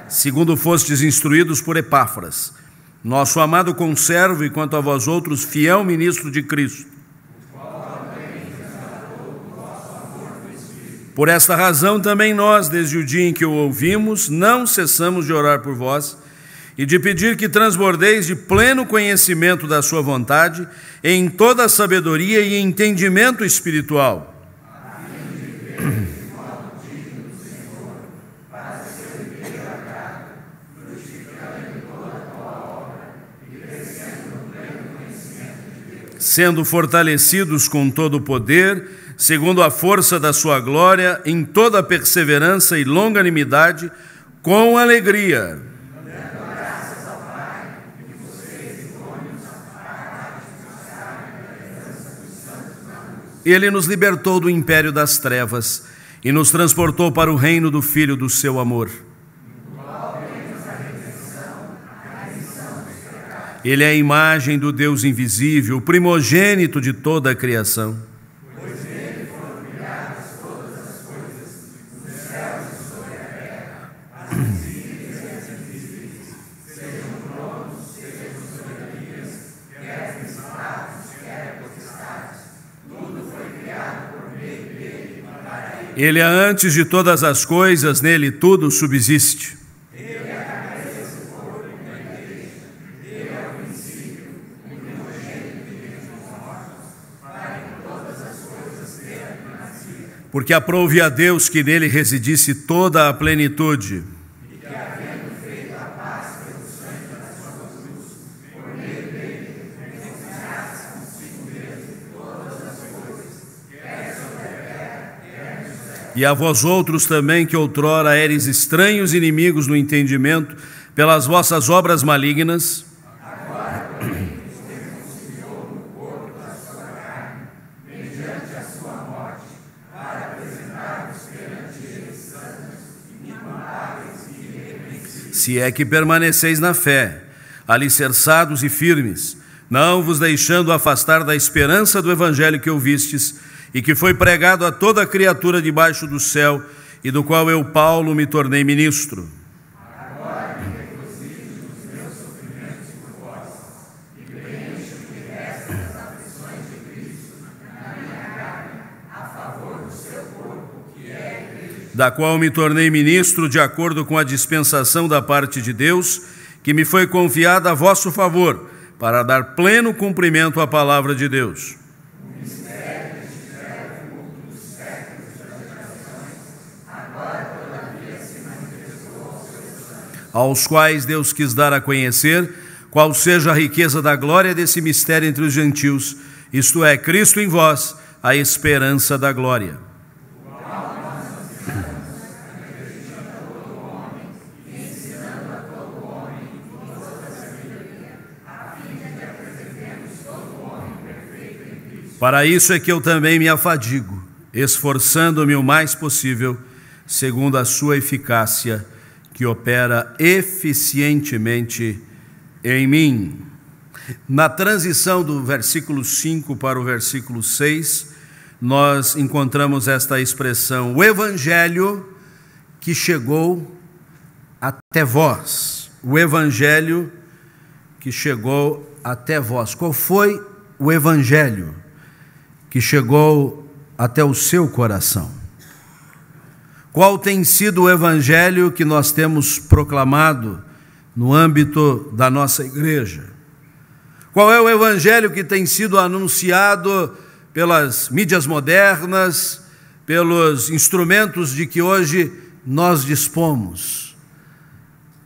segundo fostes instruídos por Epáfras, nosso amado conservo e, quanto a vós outros, fiel ministro de Cristo. Por esta razão também nós, desde o dia em que o ouvimos, não cessamos de orar por vós e de pedir que transbordeis de pleno conhecimento da sua vontade, em toda a sabedoria e entendimento espiritual. Sendo fortalecidos com todo o poder, segundo a força da sua glória, em toda a perseverança e longanimidade, com alegria. Ele nos libertou do império das trevas e nos transportou para o reino do Filho do seu amor. Ele é a imagem do Deus invisível, o primogênito de toda a criação. Pois nele foram criadas todas as coisas, nos céus e sobre a terra, as visíveis e as invisíveis, sejam tronos, sejam soberanias, quer principados, quer potestades, tudo foi criado por meio dele e para ele. Ele é antes de todas as coisas, nele tudo subsiste. Porque aprouve a Deus que nele residisse toda a plenitude. E que, havendo feito a paz pelo sangue da sua cruz, por meio dele, reconciliasse consigo mesmo todas as coisas, quer sobre a terra, quer no céu. E a vós outros também, que outrora éreis estranhos e inimigos no entendimento, pelas vossas obras malignas, se é que permaneceis na fé, alicerçados e firmes, não vos deixando afastar da esperança do evangelho que ouvistes e que foi pregado a toda criatura debaixo do céu e do qual eu, Paulo, me tornei ministro. Agora que regozijo nos meus sofrimentos por vós e preencho o que resta das aflições de Cristo na minha carne, a favor do seu corpo, que é a igreja, da qual me tornei ministro de acordo com a dispensação da parte de Deus, que me foi confiada a vosso favor, para dar pleno cumprimento à palavra de Deus. O mistério deste servo dos séculos das gerações, agora todavia se manifestou aos seus santos, aos quais Deus quis dar a conhecer qual seja a riqueza da glória desse mistério entre os gentios, isto é, Cristo em vós, a esperança da glória. Para isso é que eu também me afadigo, esforçando-me o mais possível, segundo a sua eficácia, que opera eficientemente em mim. Na transição do versículo 5 para o versículo 6, nós encontramos esta expressão, o evangelho que chegou até vós. O evangelho que chegou até vós. Qual foi o evangelho que chegou até o seu coração? Qual tem sido o evangelho que nós temos proclamado no âmbito da nossa igreja? Qual é o evangelho que tem sido anunciado pelas mídias modernas, pelos instrumentos de que hoje nós dispomos?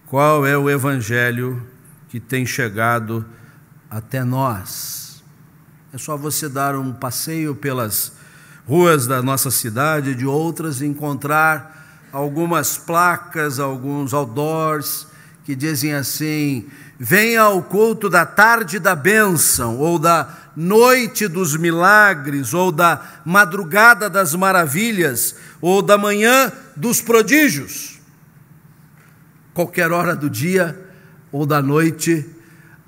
Qual é o evangelho que tem chegado até nós? É só você dar um passeio pelas ruas da nossa cidade, de outras, e encontrar algumas placas, alguns outdoors que dizem assim: venha ao culto da tarde da bênção, ou da noite dos milagres, ou da madrugada das maravilhas, ou da manhã dos prodígios. Qualquer hora do dia ou da noite,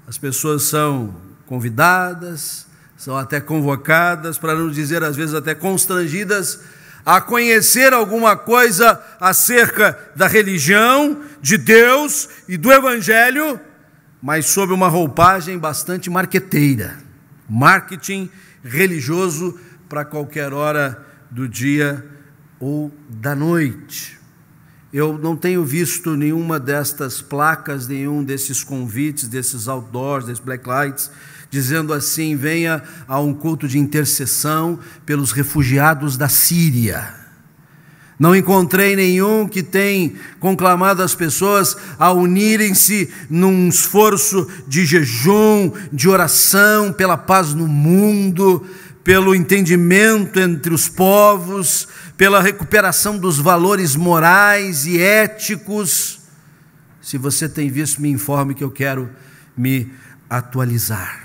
as pessoas são convidadas, são até convocadas, para não dizer às vezes até constrangidas, a conhecer alguma coisa acerca da religião, de Deus e do Evangelho, mas sob uma roupagem bastante marqueteira, marketing religioso para qualquer hora do dia ou da noite. Eu não tenho visto nenhuma destas placas, nenhum desses convites, desses outdoors, desses blacklights, dizendo assim: venha a um culto de intercessão pelos refugiados da Síria. Não encontrei nenhum que tenha conclamado as pessoas a unirem-se num esforço de jejum, de oração pela paz no mundo, pelo entendimento entre os povos, pela recuperação dos valores morais e éticos. Se você tem visto, me informe que eu quero me atualizar.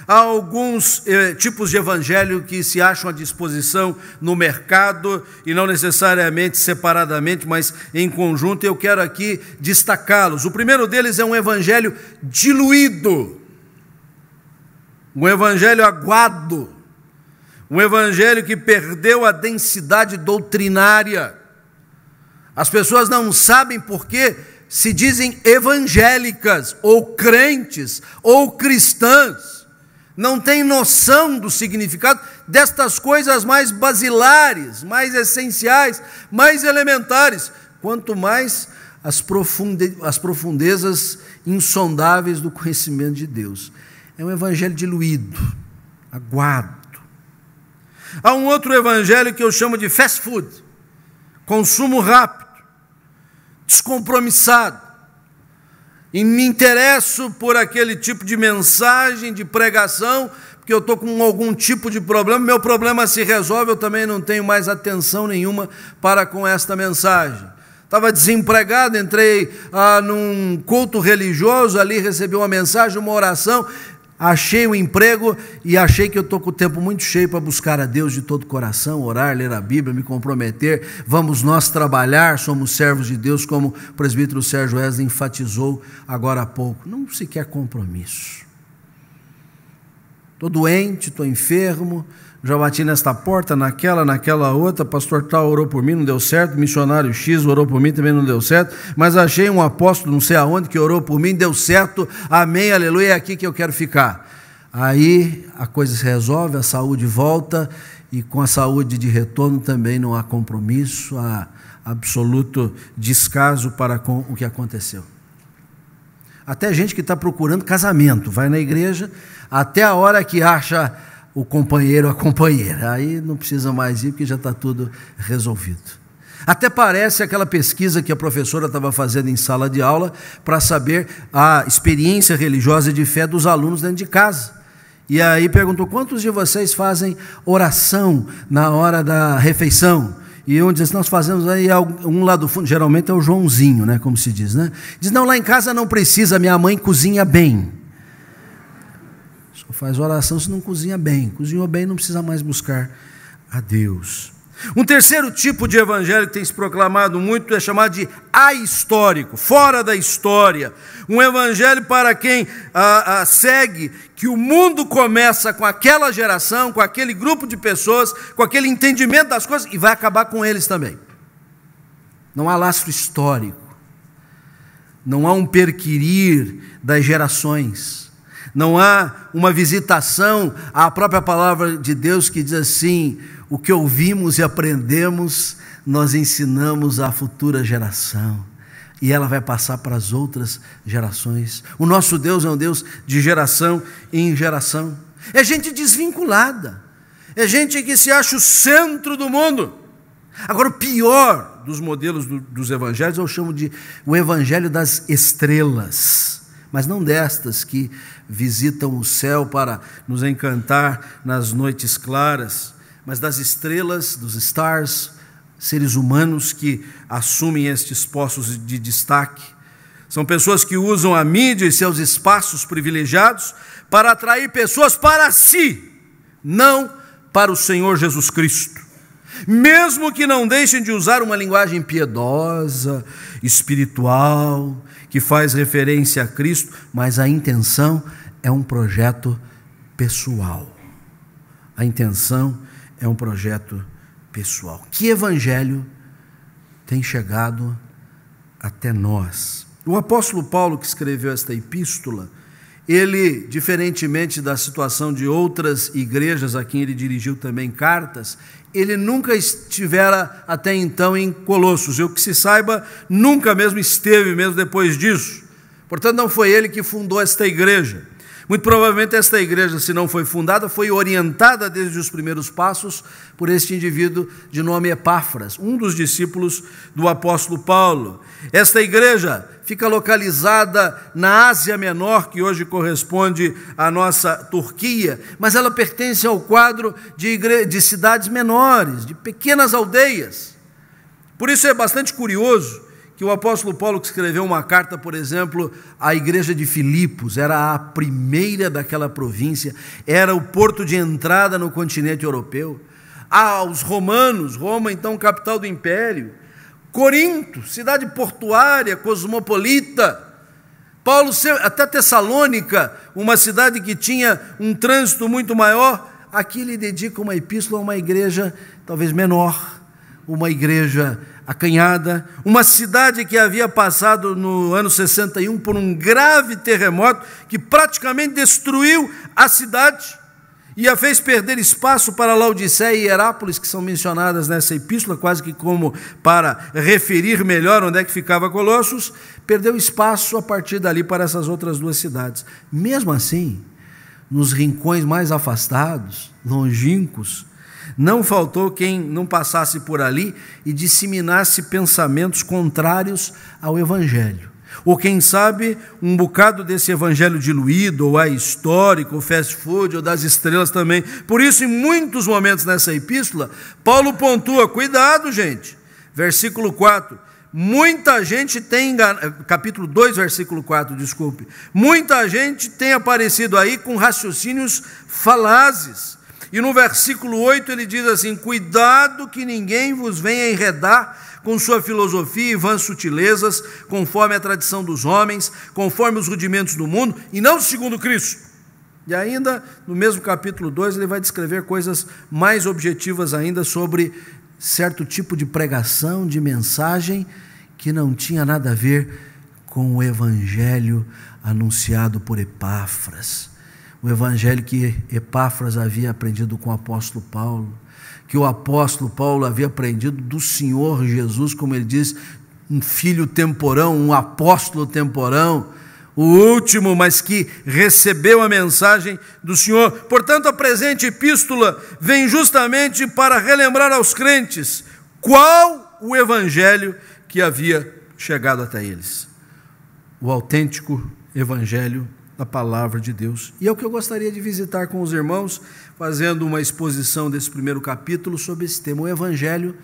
Há alguns tipos de evangelho que se acham à disposição no mercado, e não necessariamente separadamente, mas em conjunto. Eu quero aqui destacá-los. O primeiro deles é um evangelho diluído, um evangelho aguado, um evangelho que perdeu a densidade doutrinária. As pessoas não sabem por que se dizem evangélicas, ou crentes, ou cristãs. Não tem noção do significado destas coisas mais basilares, mais essenciais, mais elementares, quanto mais as profundezas insondáveis do conhecimento de Deus. É um evangelho diluído, aguado. Há um outro evangelho que eu chamo de fast food, consumo rápido, descompromissado. E me interesso por aquele tipo de mensagem, de pregação, porque eu estou com algum tipo de problema, meu problema se resolve, eu também não tenho mais atenção nenhuma para com esta mensagem. Estava desempregado, entrei num culto religioso, ali recebi uma mensagem, uma oração, achei o emprego e achei que eu estou com o tempo muito cheio para buscar a Deus de todo o coração, orar, ler a Bíblia, me comprometer. Vamos nós trabalhar, somos servos de Deus, como o presbítero Sérgio Wesley enfatizou agora há pouco. Não se quer compromisso. Estou doente, estou enfermo, já bati nesta porta, naquela outra, pastor tal orou por mim, não deu certo, missionário X orou por mim, também não deu certo, mas achei um apóstolo não sei aonde que orou por mim, deu certo, amém, aleluia, é aqui que eu quero ficar. Aí a coisa se resolve, a saúde volta, e com a saúde de retorno também não há compromisso, há absoluto descaso para com o que aconteceu. Até gente que está procurando casamento, vai na igreja, até a hora que acha o companheiro, a companheira, aí não precisa mais ir porque já está tudo resolvido. Até parece aquela pesquisa que a professora estava fazendo em sala de aula para saber a experiência religiosa de fé dos alunos dentro de casa. E aí perguntou: quantos de vocês fazem oração na hora da refeição? E um diz: nós fazemos. Aí um lá do fundo, geralmente é o Joãozinho, né, como se diz, né? Diz: não, lá em casa não precisa, minha mãe cozinha bem. Só faz oração se não cozinha bem. Cozinhou bem, não precisa mais buscar a Deus. Um terceiro tipo de evangelho que tem se proclamado muito é chamado de ahistórico, fora da história. Um evangelho para quem segue que o mundo começa com aquela geração, com aquele grupo de pessoas, com aquele entendimento das coisas, e vai acabar com eles também. Não há lastro histórico, não há um perquirir das gerações, não há uma visitação à própria palavra de Deus que diz assim: o que ouvimos e aprendemos, nós ensinamos à futura geração, e ela vai passar para as outras gerações. O nosso Deus é um Deus de geração em geração. É gente desvinculada, é gente que se acha o centro do mundo. Agora, o pior dos modelos dos evangelhos eu chamo de o evangelho das estrelas, mas não destas que visitam o céu para nos encantar nas noites claras, mas das estrelas, dos stars, seres humanos que assumem estes postos de destaque. São pessoas que usam a mídia e seus espaços privilegiados para atrair pessoas para si, não para o Senhor Jesus Cristo. Mesmo que não deixem de usar uma linguagem piedosa, espiritual, que faz referência a Cristo, mas a intenção é um projeto pessoal. A intenção é um projeto pessoal. Que evangelho tem chegado até nós? O apóstolo Paulo, que escreveu esta epístola, ele, diferentemente da situação de outras igrejas a quem ele dirigiu também cartas, ele nunca estivera até então em Colossos. Eu que se saiba, nunca mesmo esteve mesmo depois disso. Portanto, não foi ele que fundou esta igreja. Muito provavelmente esta igreja, se não foi fundada, foi orientada desde os primeiros passos por este indivíduo de nome Epáfras, um dos discípulos do apóstolo Paulo. Esta igreja fica localizada na Ásia Menor, que hoje corresponde à nossa Turquia, mas ela pertence ao quadro de cidades menores, de pequenas aldeias. Por isso é bastante curioso que o apóstolo Paulo, que escreveu uma carta, por exemplo, à igreja de Filipos, era a primeira daquela província, era o porto de entrada no continente europeu. Aos romanos, Roma, então, capital do império. Corinto, cidade portuária, cosmopolita. Paulo, até Tessalônica, uma cidade que tinha um trânsito muito maior, aqui ele dedica uma epístola a uma igreja talvez menor, uma igreja acanhada, uma cidade que havia passado no ano 61 por um grave terremoto que praticamente destruiu a cidade e a fez perder espaço para Laodiceia e Herápolis, que são mencionadas nessa epístola, quase que como para referir melhor onde é que ficava Colossos. Perdeu espaço a partir dali para essas outras duas cidades. Mesmo assim, nos rincões mais afastados, longínquos, não faltou quem não passasse por ali e disseminasse pensamentos contrários ao Evangelho. Ou quem sabe, um bocado desse evangelho diluído, ou histórico, ou fast food, ou das estrelas também. Por isso, em muitos momentos nessa epístola, Paulo pontua, cuidado, gente. Versículo 4, muita gente tem enganado, capítulo 2, versículo 4, desculpe. Muita gente tem aparecido aí com raciocínios falazes. E no versículo 8 ele diz assim, cuidado que ninguém vos venha enredar com sua filosofia e vãs sutilezas, conforme a tradição dos homens, conforme os rudimentos do mundo, e não segundo Cristo. E ainda, no mesmo capítulo 2, ele vai descrever coisas mais objetivas ainda sobre certo tipo de pregação, de mensagem, que não tinha nada a ver com o evangelho anunciado por Epáfras. O evangelho que Epáfras havia aprendido com o apóstolo Paulo, que o apóstolo Paulo havia aprendido do Senhor Jesus, como ele diz, um filho temporão, um apóstolo temporão, o último, mas que recebeu a mensagem do Senhor. Portanto, a presente epístola vem justamente para relembrar aos crentes qual o evangelho que havia chegado até eles. O autêntico evangelho da palavra de Deus. E é o que eu gostaria de visitar com os irmãos, fazendo uma exposição desse primeiro capítulo sobre esse tema, o evangelho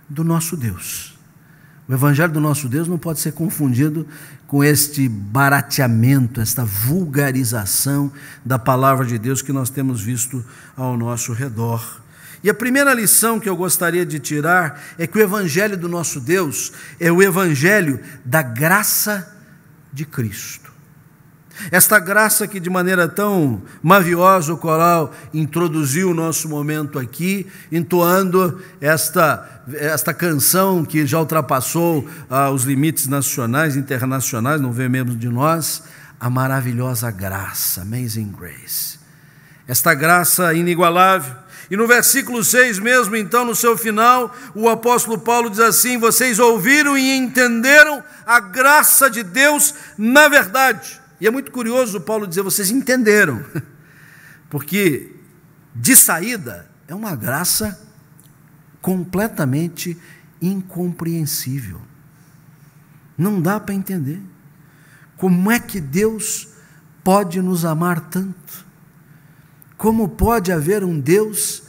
do nosso Deus. O evangelho do nosso Deus não pode ser confundido com este barateamento, esta vulgarização da palavra de Deus que nós temos visto ao nosso redor. E a primeira lição que eu gostaria de tirar é que o evangelho do nosso Deus é o evangelho da graça de Cristo. Esta graça que de maneira tão maviosa o coral introduziu o nosso momento aqui, entoando esta canção que já ultrapassou os limites nacionais, internacionais, não vem mesmo de nós, a maravilhosa graça, Amazing Grace. Esta graça inigualável. E no versículo 6 mesmo, então, no seu final, o apóstolo Paulo diz assim, vocês ouviram e entenderam a graça de Deus na verdade. E é muito curioso Paulo dizer, vocês entenderam, porque de saída é uma graça completamente incompreensível. Não dá para entender. Como é que Deus pode nos amar tanto? Como pode haver um Deus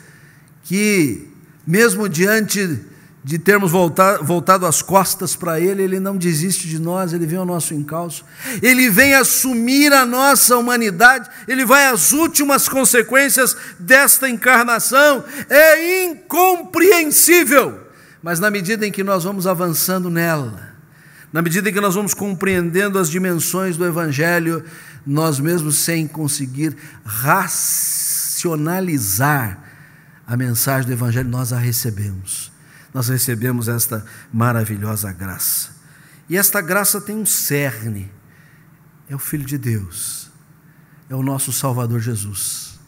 que, mesmo diante de termos voltado as costas para Ele não desiste de nós, Ele vem ao nosso encalço, Ele vem assumir a nossa humanidade, Ele vai às últimas consequências desta encarnação. É incompreensível, mas na medida em que nós vamos avançando nela, na medida em que nós vamos compreendendo as dimensões do Evangelho, nós mesmos sem conseguir racionalizar a mensagem do Evangelho, nós a recebemos. Nós recebemos esta maravilhosa graça. E esta graça tem um cerne. É o Filho de Deus. É o nosso Salvador Jesus.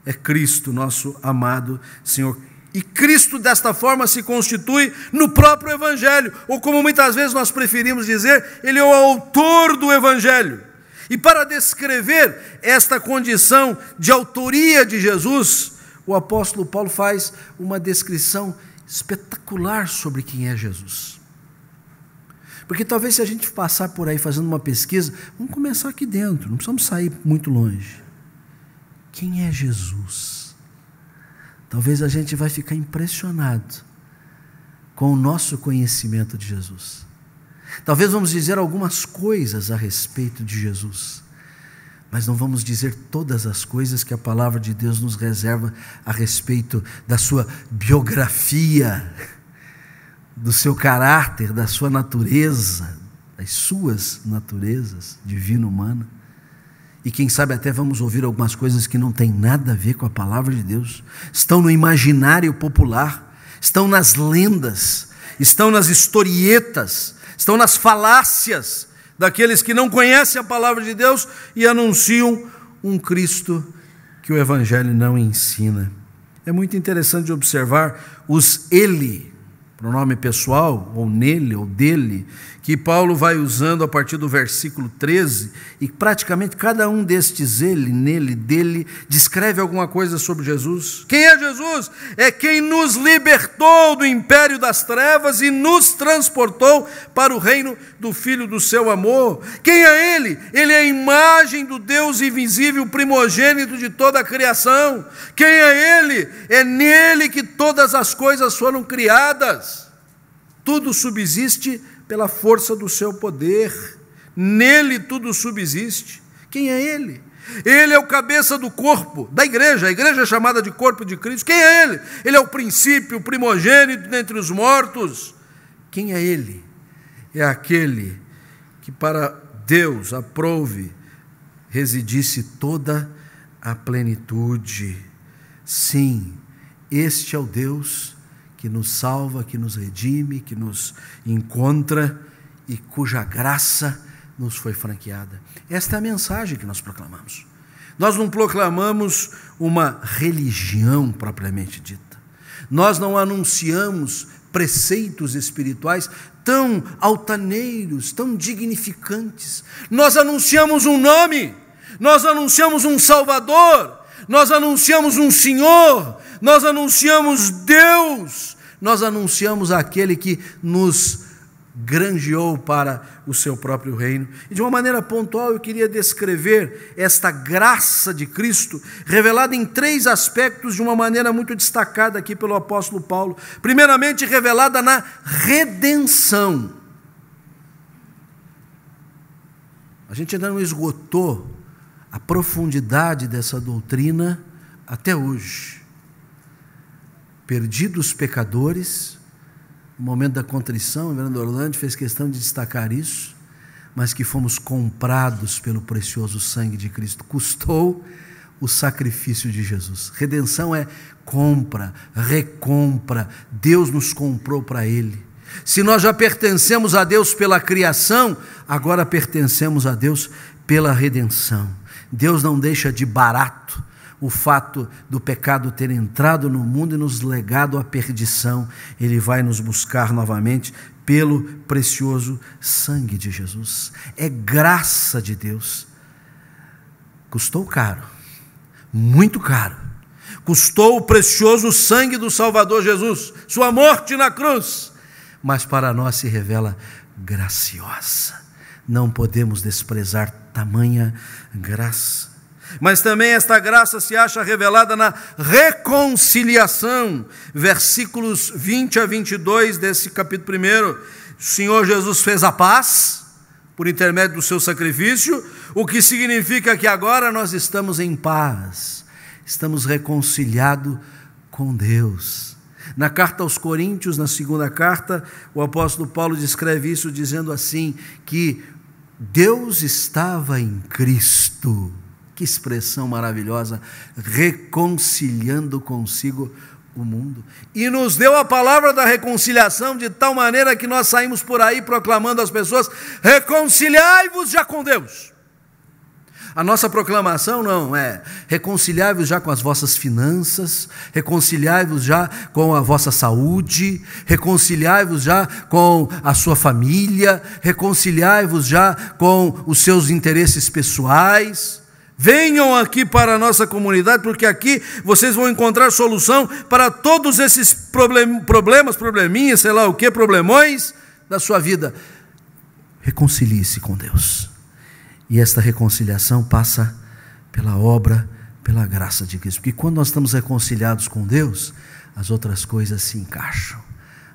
É Cristo, nosso amado Senhor. E Cristo desta forma se constitui no próprio Evangelho. Ou como muitas vezes nós preferimos dizer, Ele é o autor do Evangelho. E para descrever esta condição de autoria de Jesus, o apóstolo Paulo faz uma descrição espetacular sobre quem é Jesus. Porque talvez se a gente passar por aí fazendo uma pesquisa, vamos começar aqui dentro, não precisamos sair muito longe. Quem é Jesus? Talvez a gente vai ficar impressionado com o nosso conhecimento de Jesus. Talvez vamos dizer algumas coisas a respeito de Jesus, mas não vamos dizer todas as coisas que a palavra de Deus nos reserva a respeito da sua biografia, do seu caráter, da sua natureza, das suas naturezas divina-humana. E quem sabe até vamos ouvir algumas coisas que não têm nada a ver com a palavra de Deus, estão no imaginário popular, estão nas lendas, estão nas historietas, estão nas falácias daqueles que não conhecem a palavra de Deus e anunciam um Cristo que o Evangelho não ensina. É muito interessante observar os ele, pronome pessoal, ou nele, ou dele, que Paulo vai usando a partir do versículo 13, e praticamente cada um destes ele, nele, dele, descreve alguma coisa sobre Jesus. Quem é Jesus? É quem nos libertou do império das trevas e nos transportou para o reino do Filho do seu amor. Quem é Ele? Ele é a imagem do Deus invisível, primogênito de toda a criação. Quem é Ele? É nele que todas as coisas foram criadas. Tudo subsiste pela força do seu poder. Nele tudo subsiste. Quem é Ele? Ele é o cabeça do corpo, da igreja. A igreja é chamada de corpo de Cristo. Quem é Ele? Ele é o princípio, o primogênito dentre os mortos. Quem é Ele? É aquele que para Deus aprouve residisse toda a plenitude. Sim, este é o Deus que nos salva, que nos redime, que nos encontra e cuja graça nos foi franqueada. Esta é a mensagem que nós proclamamos. Nós não proclamamos uma religião propriamente dita. Nós não anunciamos preceitos espirituais tão altaneiros, tão dignificantes. Nós anunciamos um nome, nós anunciamos um Salvador, nós anunciamos um Senhor, nós anunciamos Deus, nós anunciamos aquele que nos granjeou para o seu próprio reino. E de uma maneira pontual eu queria descrever esta graça de Cristo, revelada em 3 aspectos de uma maneira muito destacada aqui pelo apóstolo Paulo. Primeiramente, revelada na redenção. A gente ainda não esgotou a profundidade dessa doutrina até hoje. Perdidos pecadores, no momento da contrição, o reverendo Orlando fez questão de destacar isso, mas que fomos comprados pelo precioso sangue de Cristo. Custou o sacrifício de Jesus. Redenção é compra, recompra. Deus nos comprou para Ele. Se nós já pertencemos a Deus pela criação, agora pertencemos a Deus pela redenção. Deus não deixa de barato o fato do pecado ter entrado no mundo e nos legado à perdição. Ele vai nos buscar novamente pelo precioso sangue de Jesus. É graça de Deus. Custou caro, muito caro. Custou o precioso sangue do Salvador Jesus, sua morte na cruz, mas para nós se revela graciosa. Não podemos desprezar tamanha graça. Mas também esta graça se acha revelada na reconciliação. Versículos 20 a 22 desse capítulo 1. O Senhor Jesus fez a paz por intermédio do seu sacrifício, o que significa que agora nós estamos em paz, estamos reconciliados com Deus. Na carta aos Coríntios, na segunda carta, o apóstolo Paulo descreve isso dizendo assim, que Deus estava em Cristo. Que expressão maravilhosa, reconciliando consigo o mundo. E nos deu a palavra da reconciliação de tal maneira que nós saímos por aí proclamando às pessoas: reconciliai-vos já com Deus. A nossa proclamação não é: reconciliai-vos já com as vossas finanças, reconciliai-vos já com a vossa saúde, reconciliai-vos já com a sua família, reconciliai-vos já com os seus interesses pessoais. Venham aqui para a nossa comunidade, porque aqui vocês vão encontrar solução para todos esses probleminhas, sei lá o que, problemões da sua vida. Reconcilie-se com Deus. E esta reconciliação passa pela obra, pela graça de Cristo. Porque quando nós estamos reconciliados com Deus, as outras coisas se encaixam,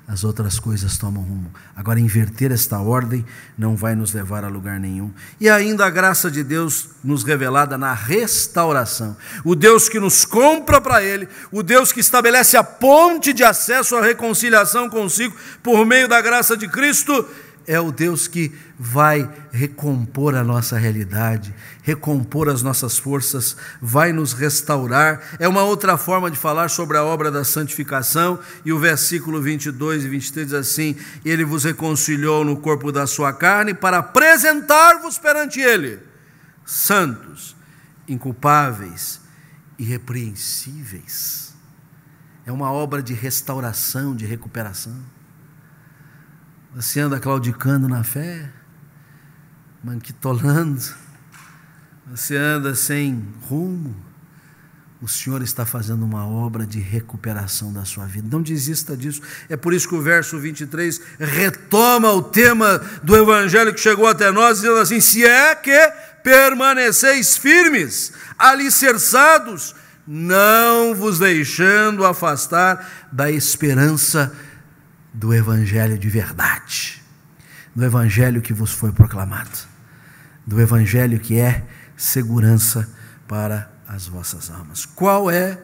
as outras coisas tomam rumo. Agora, inverter esta ordem não vai nos levar a lugar nenhum. E ainda a graça de Deus nos revelada na restauração. O Deus que nos compra para Ele, o Deus que estabelece a ponte de acesso à reconciliação consigo por meio da graça de Cristo, é o Deus que vai recompor a nossa realidade, recompor as nossas forças, vai nos restaurar. É uma outra forma de falar sobre a obra da santificação. E o versículo 22 e 23 diz assim: Ele vos reconciliou no corpo da sua carne para apresentar-vos perante Ele, santos, inculpáveis, irrepreensíveis. É uma obra de restauração, de recuperação. Você anda claudicando na fé, manquitolando, você anda sem rumo, o Senhor está fazendo uma obra de recuperação da sua vida. Não desista disso. É por isso que o verso 23 retoma o tema do Evangelho que chegou até nós, dizendo assim: se é que permaneceis firmes, alicerçados, não vos deixando afastar da esperança do Evangelho de verdade, do Evangelho que vos foi proclamado, do Evangelho que é segurança para as vossas almas. Qual é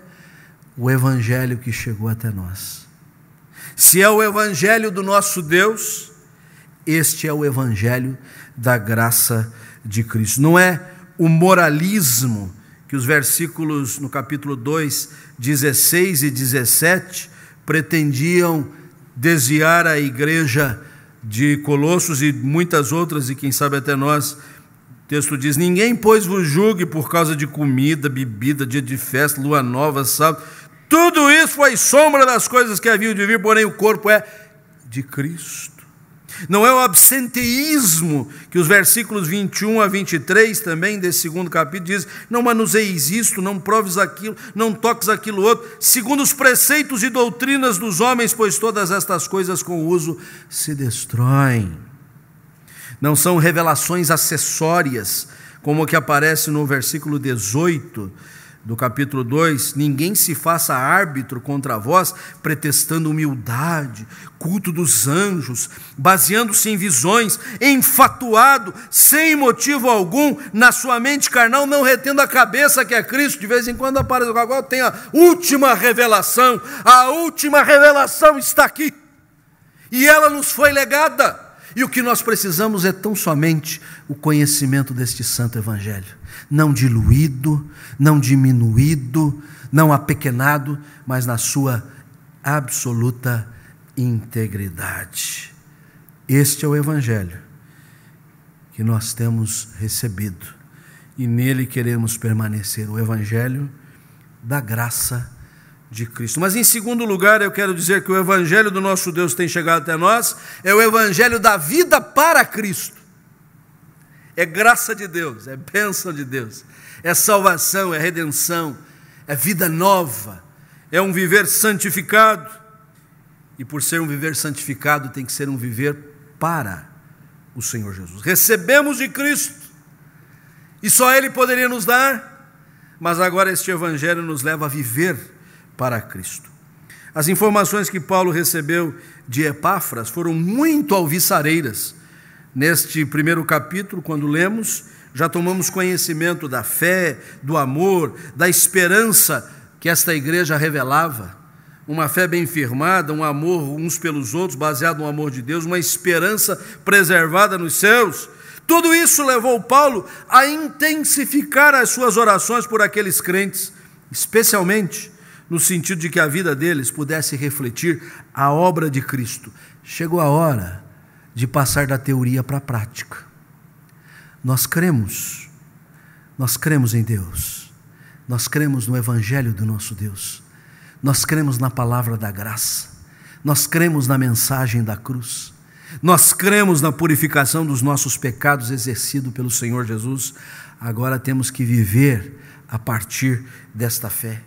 o Evangelho que chegou até nós? Se é o Evangelho do nosso Deus, este é o Evangelho da graça de Cristo. Não é o moralismo que os versículos no capítulo 2, 16 e 17 pretendiam desviar a igreja de Colossos e muitas outras, e quem sabe até nós. O texto diz: ninguém, pois, vos julgue por causa de comida, bebida, dia de festa, lua nova, sábado. Tudo isso foi sombra das coisas que haviam de vir, porém o corpo é de Cristo. Não é o absenteísmo que os versículos 21 a 23 também desse segundo capítulo diz: não manuseis isto, não proves aquilo, não toques aquilo outro, segundo os preceitos e doutrinas dos homens, pois todas estas coisas com o uso se destroem. Não são revelações acessórias, como o que aparece no versículo 18 do capítulo 2, ninguém se faça árbitro contra vós, pretextando humildade, culto dos anjos, baseando-se em visões, enfatuado, sem motivo algum, na sua mente carnal, não retendo a cabeça que é Cristo. De vez em quando aparece, agora tem a última revelação está aqui, e ela nos foi legada. E o que nós precisamos é tão somente o conhecimento deste santo evangelho, não diluído, não diminuído, não apequenado, mas na sua absoluta integridade. Este é o evangelho que nós temos recebido e nele queremos permanecer, o evangelho da graça de Cristo. Mas em segundo lugar, eu quero dizer que o evangelho do nosso Deus tem chegado até nós, é o evangelho da vida para Cristo. É graça de Deus, é bênção de Deus, é salvação, é redenção, é vida nova, é um viver santificado. E por ser um viver santificado, tem que ser um viver para o Senhor Jesus. Recebemos de Cristo, e só Ele poderia nos dar, mas agora este evangelho nos leva a viver para Cristo. As informações que Paulo recebeu de Epáfras foram muito alviçareiras. Neste primeiro capítulo, quando lemos, já tomamos conhecimento da fé, do amor, da esperança que esta igreja revelava. Uma fé bem firmada, um amor uns pelos outros, baseado no amor de Deus, uma esperança preservada nos céus. Tudo isso levou Paulo a intensificar as suas orações por aqueles crentes, especialmente no sentido de que a vida deles pudesse refletir a obra de Cristo. Chegou a hora de passar da teoria para a prática. Nós cremos em Deus, nós cremos no Evangelho do nosso Deus, nós cremos na palavra da graça, nós cremos na mensagem da cruz, nós cremos na purificação dos nossos pecados exercido pelo Senhor Jesus. Agora temos que viver a partir desta fé.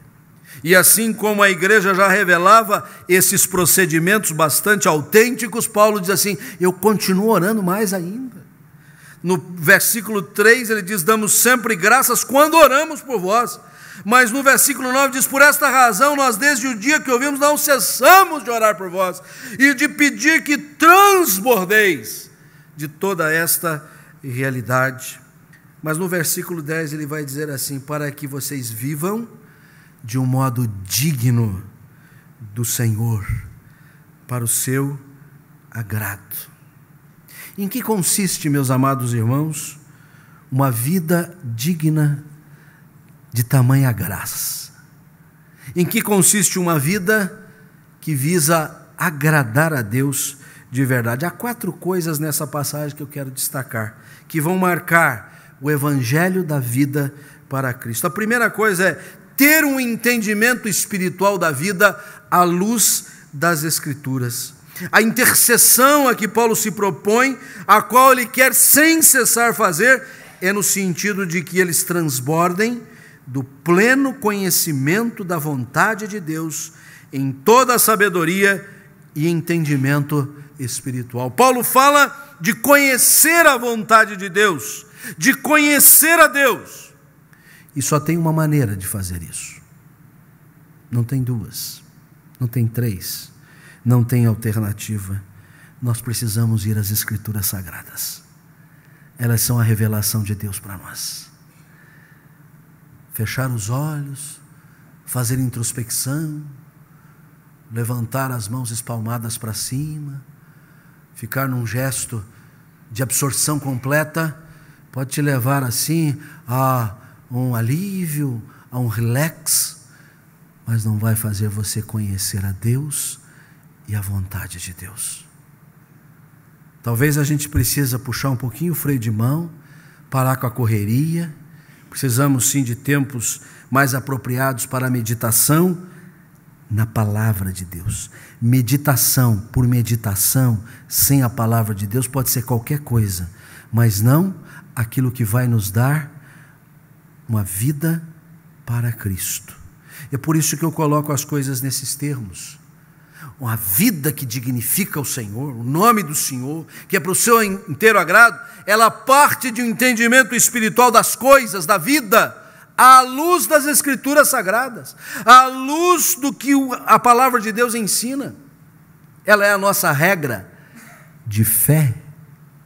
E assim como a igreja já revelava esses procedimentos bastante autênticos, Paulo diz assim: eu continuo orando mais ainda. No versículo 3 ele diz: damos sempre graças quando oramos por vós. Mas no versículo 9 diz: por esta razão nós desde o dia que ouvimos não cessamos de orar por vós e de pedir que transbordeis de toda esta realidade. Mas no versículo 10 ele vai dizer assim: para que vocês vivam de um modo digno do Senhor, para o seu agrado. Em que consiste, meus amados irmãos, uma vida digna de tamanha graça? Em que consiste uma vida que visa agradar a Deus de verdade? Há 4 coisas nessa passagem que eu quero destacar, que vão marcar o evangelho da vida para Cristo. A primeira coisa é ter um entendimento espiritual da vida à luz das Escrituras. A intercessão a que Paulo se propõe, a qual ele quer sem cessar fazer, é no sentido de que eles transbordem do pleno conhecimento da vontade de Deus em toda a sabedoria e entendimento espiritual. Paulo fala de conhecer a vontade de Deus, de conhecer a Deus. E só tem uma maneira de fazer isso. Não tem 2, não tem 3, não tem alternativa. Nós precisamos ir às Escrituras Sagradas. Elas são a revelação de Deus para nós. Fechar os olhos, fazer introspecção, levantar as mãos espalmadas para cima, ficar num gesto de absorção completa, pode te levar assim a um alívio, a um relax, mas não vai fazer você conhecer a Deus e a vontade de Deus. Talvez a gente precisa puxar um pouquinho o freio de mão, parar com a correria. Precisamos sim de tempos mais apropriados para a meditação na palavra de Deus. Meditação por meditação, sem a palavra de Deus, pode ser qualquer coisa, mas não aquilo que vai nos dar uma vida para Cristo. É por isso que eu coloco as coisas nesses termos. Uma vida que dignifica o Senhor, o nome do Senhor, que é para o seu inteiro agrado, ela parte de um entendimento espiritual das coisas, da vida, à luz das Escrituras Sagradas, à luz do que a palavra de Deus ensina. Ela é a nossa regra de fé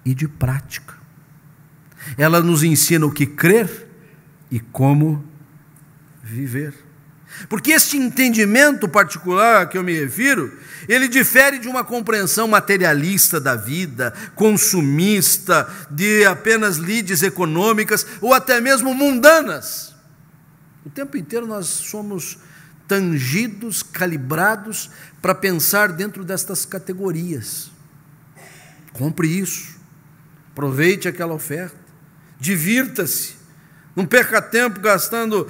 e de prática. Ela nos ensina o que crer e como viver. Porque este entendimento particular a que eu me refiro, ele difere de uma compreensão materialista da vida, consumista, de apenas lides econômicas ou até mesmo mundanas. O tempo inteiro nós somos tangidos, calibrados para pensar dentro destas categorias. Compre isso, aproveite aquela oferta, divirta-se. Não perca tempo gastando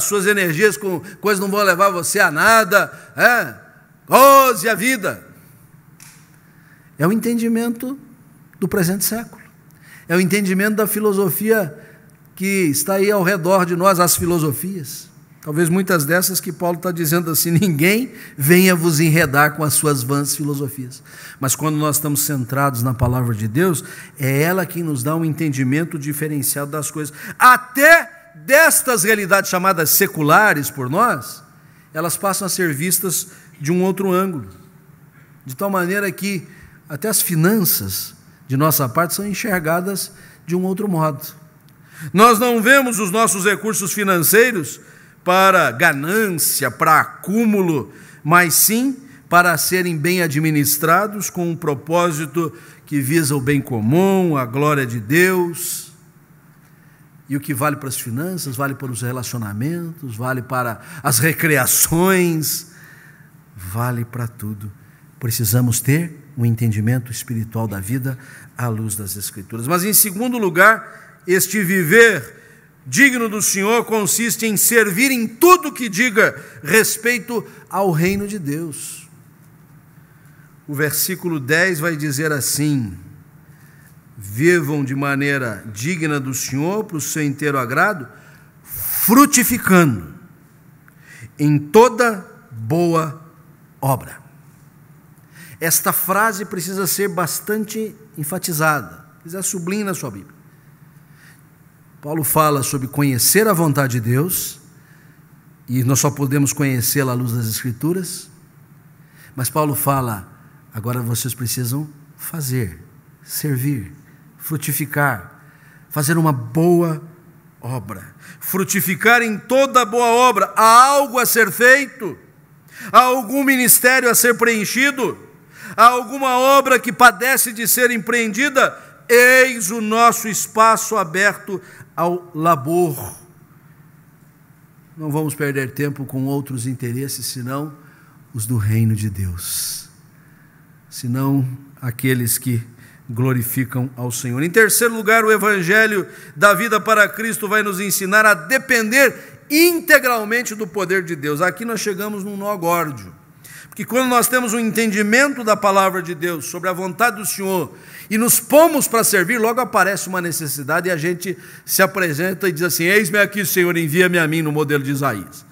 suas energias com coisas que não vão levar você a nada. Goze a vida. É o entendimento do presente século. É o entendimento da filosofia que está aí ao redor de nós, as filosofias. Talvez muitas dessas que Paulo está dizendo assim: ninguém venha vos enredar com as suas vãs filosofias. Mas quando nós estamos centrados na palavra de Deus, é ela quem nos dá um entendimento diferenciado das coisas. Até destas realidades chamadas seculares por nós, elas passam a ser vistas de um outro ângulo. De tal maneira que até as finanças de nossa parte são enxergadas de um outro modo. Nós não vemos os nossos recursos financeiros para ganância, para acúmulo, mas sim para serem bem administrados com um propósito que visa o bem comum, a glória de Deus. E o que vale para as finanças, vale para os relacionamentos, vale para as recreações, vale para tudo. Precisamos ter um entendimento espiritual da vida à luz das Escrituras. Mas, em segundo lugar, este viver digno do Senhor consiste em servir em tudo que diga respeito ao reino de Deus. O versículo 10 vai dizer assim: vivam de maneira digna do Senhor, para o seu inteiro agrado, frutificando em toda boa obra. Esta frase precisa ser bastante enfatizada. Quiser, sublinhe na sua Bíblia. Paulo fala sobre conhecer a vontade de Deus, e nós só podemos conhecê-la à luz das Escrituras. Mas Paulo fala, agora vocês precisam fazer, servir, frutificar, fazer uma boa obra. Frutificar em toda boa obra. Há algo a ser feito, há algum ministério a ser preenchido, há alguma obra que padece de ser empreendida. Eis o nosso espaço aberto ao labor. Não vamos perder tempo com outros interesses, senão os do reino de Deus, senão aqueles que glorificam ao Senhor. Em terceiro lugar, o Evangelho da vida para Cristo vai nos ensinar a depender integralmente do poder de Deus. Aqui nós chegamos num nó górdio, porque quando nós temos um entendimento da palavra de Deus sobre a vontade do Senhor e nos pomos para servir, logo aparece uma necessidade e a gente se apresenta e diz assim: eis-me aqui, Senhor, envia-me a mim, no modelo de Isaías.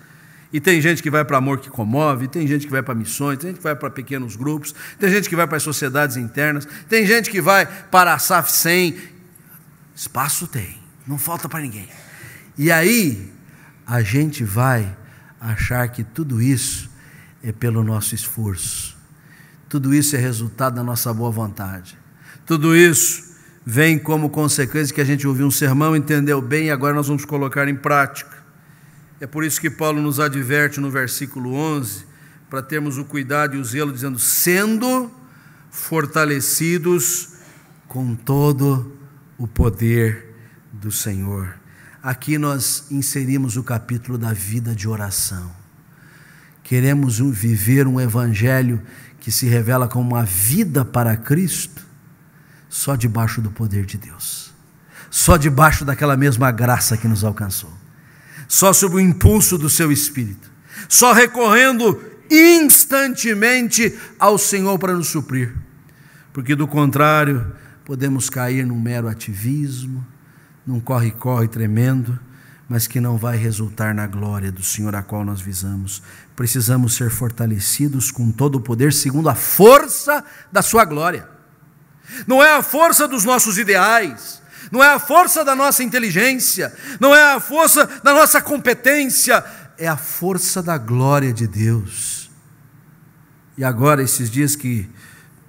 E tem gente que vai para Amor que Comove, tem gente que vai para missões, tem gente que vai para pequenos grupos, tem gente que vai para as sociedades internas, tem gente que vai para a SAF 100. Espaço tem, não falta para ninguém. E aí a gente vai achar que tudo isso é pelo nosso esforço, tudo isso é resultado da nossa boa vontade, tudo isso vem como consequência que a gente ouviu um sermão, entendeu bem e agora nós vamos colocar em prática. É por isso que Paulo nos adverte no versículo 11, para termos o cuidado e o zelo, dizendo: sendo fortalecidos com todo o poder do Senhor. Aqui nós inserimos o capítulo da vida de oração. Queremos viver um evangelho que se revela como uma vida para Cristo, só debaixo do poder de Deus, só debaixo daquela mesma graça que nos alcançou, só sob o impulso do seu Espírito, só recorrendo instantemente ao Senhor para nos suprir, porque do contrário podemos cair num mero ativismo, num corre-corre tremendo, mas que não vai resultar na glória do Senhor a qual nós visamos. Precisamos ser fortalecidos com todo o poder segundo a força da sua glória. Não é a força dos nossos ideais, não é a força da nossa inteligência, não é a força da nossa competência, é a força da glória de Deus. E agora, esses dias que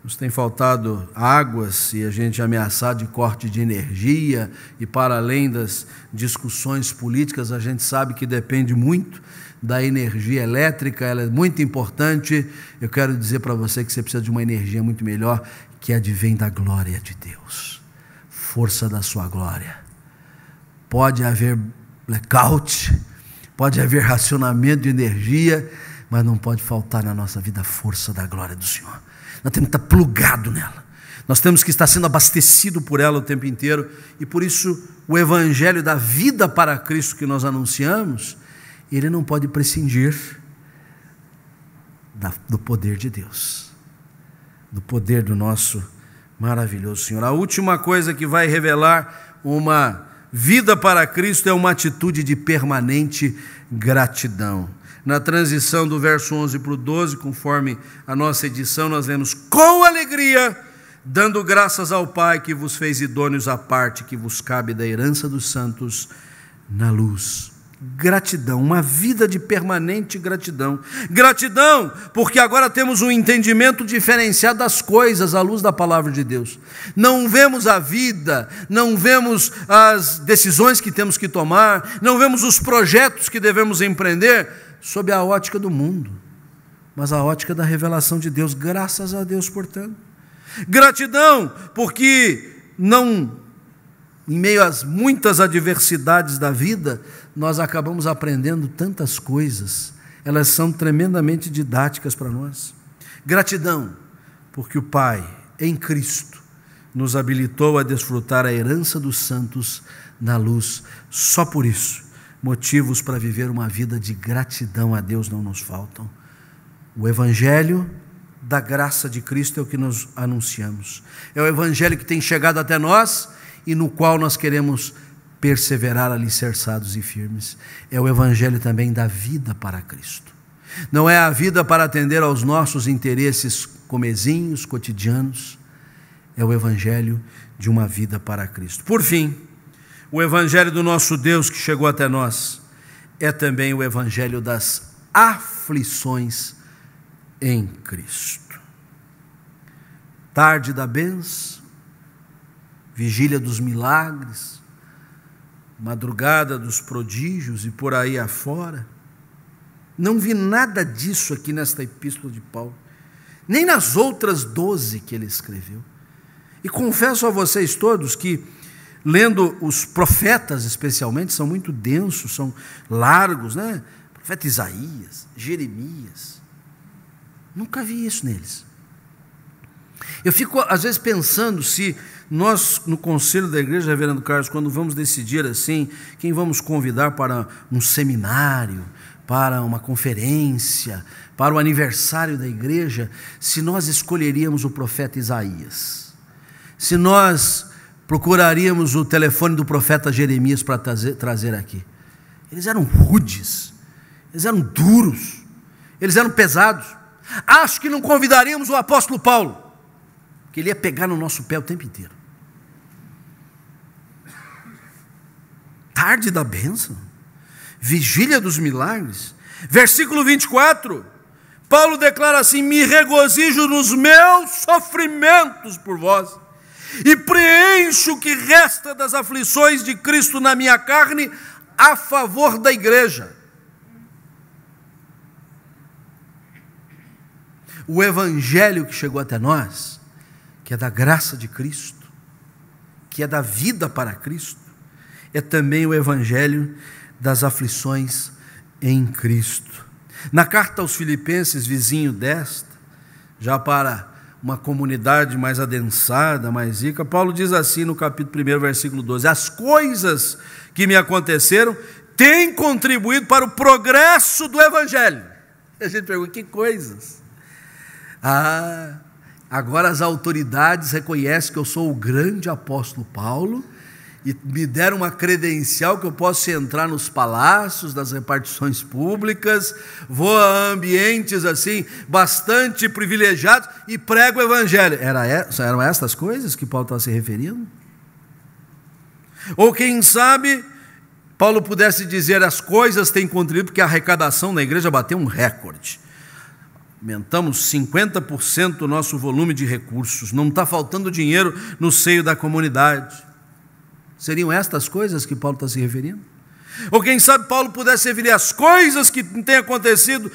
nos tem faltado águas e a gente é ameaçado de corte de energia, e para além das discussões políticas, a gente sabe que depende muito da energia elétrica, ela é muito importante. Eu quero dizer para você que você precisa de uma energia muito melhor, que advém da glória de Deus, força da sua glória. Pode haver blackout, pode haver racionamento de energia, mas não pode faltar na nossa vida a força da glória do Senhor. Nós temos que estar plugado nela, nós temos que estar sendo abastecido por ela o tempo inteiro, e por isso o evangelho da vida para Cristo que nós anunciamos, ele não pode prescindir do poder de Deus, do poder do nosso maravilhoso Senhor. A última coisa que vai revelar uma vida para Cristo é uma atitude de permanente gratidão. Na transição do verso 11 para o 12, conforme a nossa edição, nós lemos: com alegria, dando graças ao Pai que vos fez idôneos à parte que vos cabe da herança dos santos na luz. Gratidão, uma vida de permanente gratidão. Gratidão, porque agora temos um entendimento diferenciado das coisas à luz da palavra de Deus. Não vemos a vida, não vemos as decisões que temos que tomar, não vemos os projetos que devemos empreender sob a ótica do mundo, mas a ótica da revelação de Deus. Graças a Deus, portanto. Gratidão, porque em meio às muitas adversidades da vida, nós acabamos aprendendo tantas coisas. Elas são tremendamente didáticas para nós. Gratidão, porque o Pai, em Cristo, nos habilitou a desfrutar a herança dos santos na luz. Só por isso, motivos para viver uma vida de gratidão a Deus não nos faltam. O Evangelho da graça de Cristo é o que nós anunciamos. É o Evangelho que tem chegado até nós e no qual nós queremos perseverar alicerçados e firmes. É o Evangelho também da vida para Cristo. Não é a vida para atender aos nossos interesses comezinhos, cotidianos. É o Evangelho de uma vida para Cristo. Por fim, o Evangelho do nosso Deus que chegou até nós é também o Evangelho das aflições em Cristo. Tarde da bênção, vigília dos milagres, madrugada dos prodígios e por aí afora. Não vi nada disso aqui nesta epístola de Paulo, nem nas outras 12 que ele escreveu. E confesso a vocês todos que, lendo os profetas especialmente, são muito densos, são largos, né? Profeta Isaías, Jeremias, nunca vi isso neles. Eu fico às vezes pensando se nós, no conselho da igreja, reverendo Carlos, quando vamos decidir assim, quem vamos convidar para um seminário, para uma conferência, para o aniversário da igreja, se nós escolheríamos o profeta Isaías, se nós procuraríamos o telefone do profeta Jeremias para trazer aqui. Eles eram rudes, eles eram duros, eles eram pesados. Acho que não convidaríamos o apóstolo Paulo, que ele ia pegar no nosso pé o tempo inteiro. Tarde da bênção, vigília dos milagres. Versículo 24, Paulo declara assim: me regozijo nos meus sofrimentos por vós, e preencho o que resta das aflições de Cristo na minha carne, a favor da igreja. O Evangelho que chegou até nós, que é da graça de Cristo, que é da vida para Cristo, é também o Evangelho das aflições em Cristo. Na carta aos Filipenses, vizinho desta, já para uma comunidade mais adensada, mais rica, Paulo diz assim no capítulo 1, versículo 12: as coisas que me aconteceram têm contribuído para o progresso do Evangelho. A gente pergunta, que coisas? Agora as autoridades reconhecem que eu sou o grande apóstolo Paulo e me deram uma credencial que eu posso entrar nos palácios, das repartições públicas, vou a ambientes assim bastante privilegiados e prego o Evangelho. Eram estas coisas que Paulo está se referindo? Ou quem sabe Paulo pudesse dizer: as coisas têm contribuído, porque a arrecadação na igreja bateu um recorde. Aumentamos 50% do nosso volume de recursos, não está faltando dinheiro no seio da comunidade. Seriam estas coisas que Paulo está se referindo? Ou quem sabe Paulo pudesse referir as coisas que têm acontecido,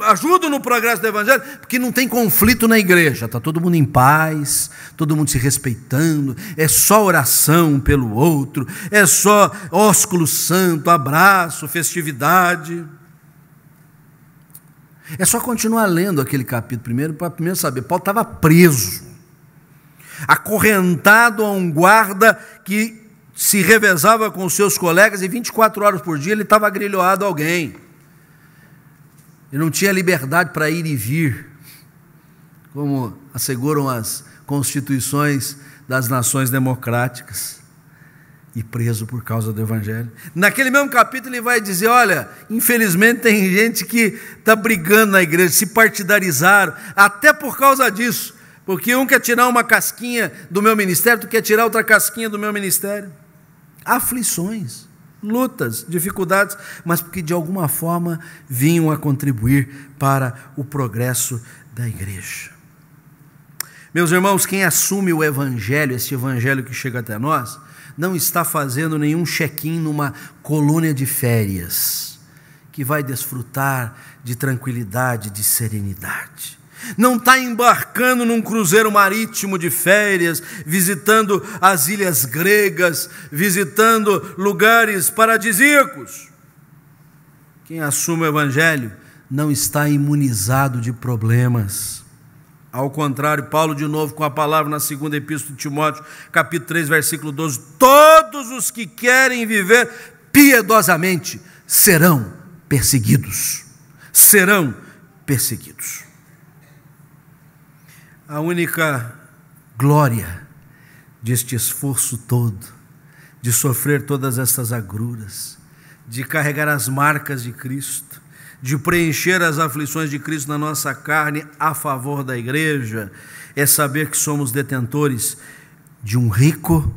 ajudam no progresso do Evangelho, porque não tem conflito na igreja, está todo mundo em paz, todo mundo se respeitando, é só oração um pelo outro, é só ósculo santo, abraço, festividade. É só continuar lendo aquele capítulo primeiro, para primeiro saber, Paulo estava preso, acorrentado a um guarda que se revezava com os seus colegas, e 24 horas por dia ele estava agrilhoado a alguém. Ele não tinha liberdade para ir e vir, como asseguram as constituições das nações democráticas, e preso por causa do Evangelho. Naquele mesmo capítulo ele vai dizer: olha, infelizmente tem gente que está brigando na igreja, se partidarizaram, até por causa disso, porque um quer tirar uma casquinha do meu ministério, tu quer tirar outra casquinha do meu ministério. Aflições, lutas, dificuldades, mas porque de alguma forma vinham a contribuir para o progresso da igreja. Meus irmãos, quem assume o Evangelho, esse Evangelho que chega até nós, não está fazendo nenhum check-in numa colônia de férias, que vai desfrutar de tranquilidade, de serenidade. não está embarcando num cruzeiro marítimo de férias, visitando as ilhas gregas, visitando lugares paradisíacos. Quem assume o Evangelho não está imunizado de problemas. Ao contrário, Paulo de novo com a palavra na segunda epístola de Timóteo, capítulo 3, versículo 12, todos os que querem viver piedosamente serão perseguidos. Serão perseguidos. A única glória deste esforço todo, de sofrer todas estas agruras, de carregar as marcas de Cristo, de preencher as aflições de Cristo na nossa carne a favor da igreja, é saber que somos detentores de um rico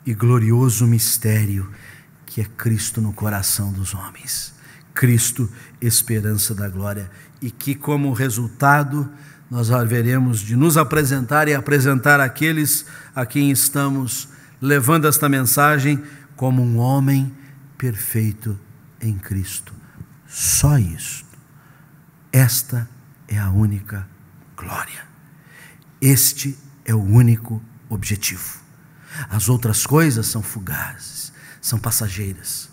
e glorioso mistério, que é Cristo no coração dos homens. Cristo, esperança da glória, e que como resultado nós haveremos de nos apresentar e apresentar aqueles a quem estamos levando esta mensagem como um homem perfeito em Cristo. Só isso. Esta é a única glória. Este é o único objetivo. As outras coisas são fugazes, são passageiras,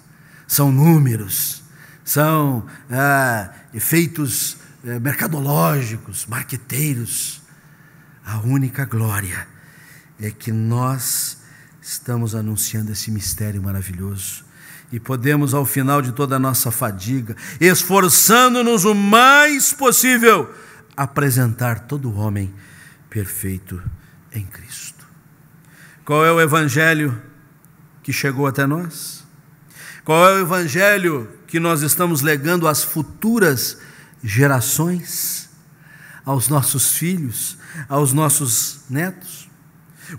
são números, são efeitos mercadológicos, marqueteiros. A única glória é que nós estamos anunciando esse mistério maravilhoso e podemos, ao final de toda a nossa fadiga, esforçando-nos o mais possível, apresentar todo homem perfeito em Cristo. Qual é o evangelho que chegou até nós? Qual é o evangelho que nós estamos legando às futuras gerações, aos nossos filhos, aos nossos netos?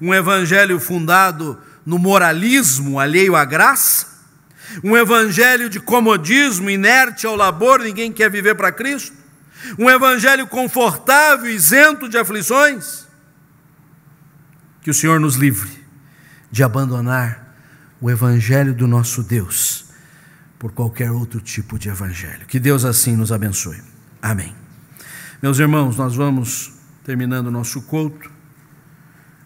Um evangelho fundado no moralismo alheio à graça? Um evangelho de comodismo, inerte ao labor, ninguém quer viver para Cristo? Um evangelho confortável, isento de aflições? Que o Senhor nos livre de abandonar o evangelho do nosso Deus por qualquer outro tipo de evangelho. Que Deus assim nos abençoe. Amém. Meus irmãos, nós vamos, terminando o nosso culto,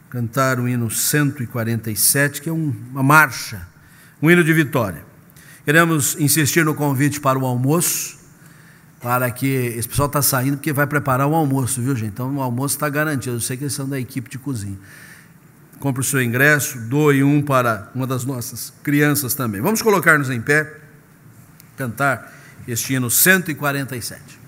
cantar o hino 147, que é uma marcha, um hino de vitória. Queremos insistir no convite para o almoço, para que esse pessoal está saindo, porque vai preparar o almoço, viu, gente? Então o almoço está garantido. Eu sei que eles são da equipe de cozinha. Compre o seu ingresso, doe um para uma das nossas crianças também. Vamos colocar-nos em pé, cantar este hino 147.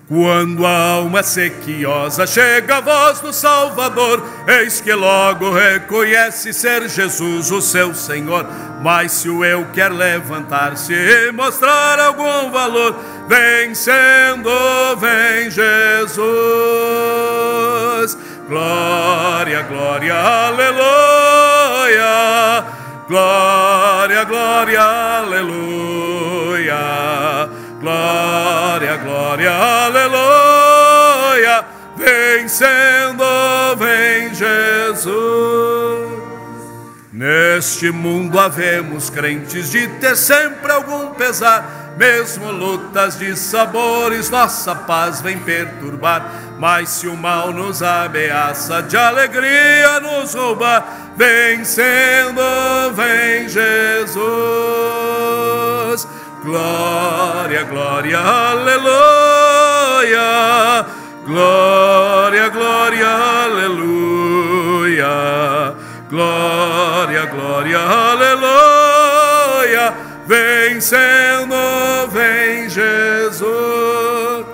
Quando a alma sequiosa chega a voz do Salvador, eis que logo reconhece ser Jesus o seu Senhor. Mas se o eu quer levantar-se e mostrar algum valor, vencendo vem Jesus. Glória, glória, aleluia. Glória, glória, aleluia. Glória, glória, aleluia, vencendo vem Jesus. Neste mundo havemos crentes de ter sempre algum pesar, mesmo lutas de sabores nossa paz vem perturbar. Mas se o mal nos ameaça, de alegria nos roubar, vencendo vem Jesus. Glória, glória, aleluia. Glória, glória, aleluia. Glória, glória, aleluia. Vencendo vem Jesus.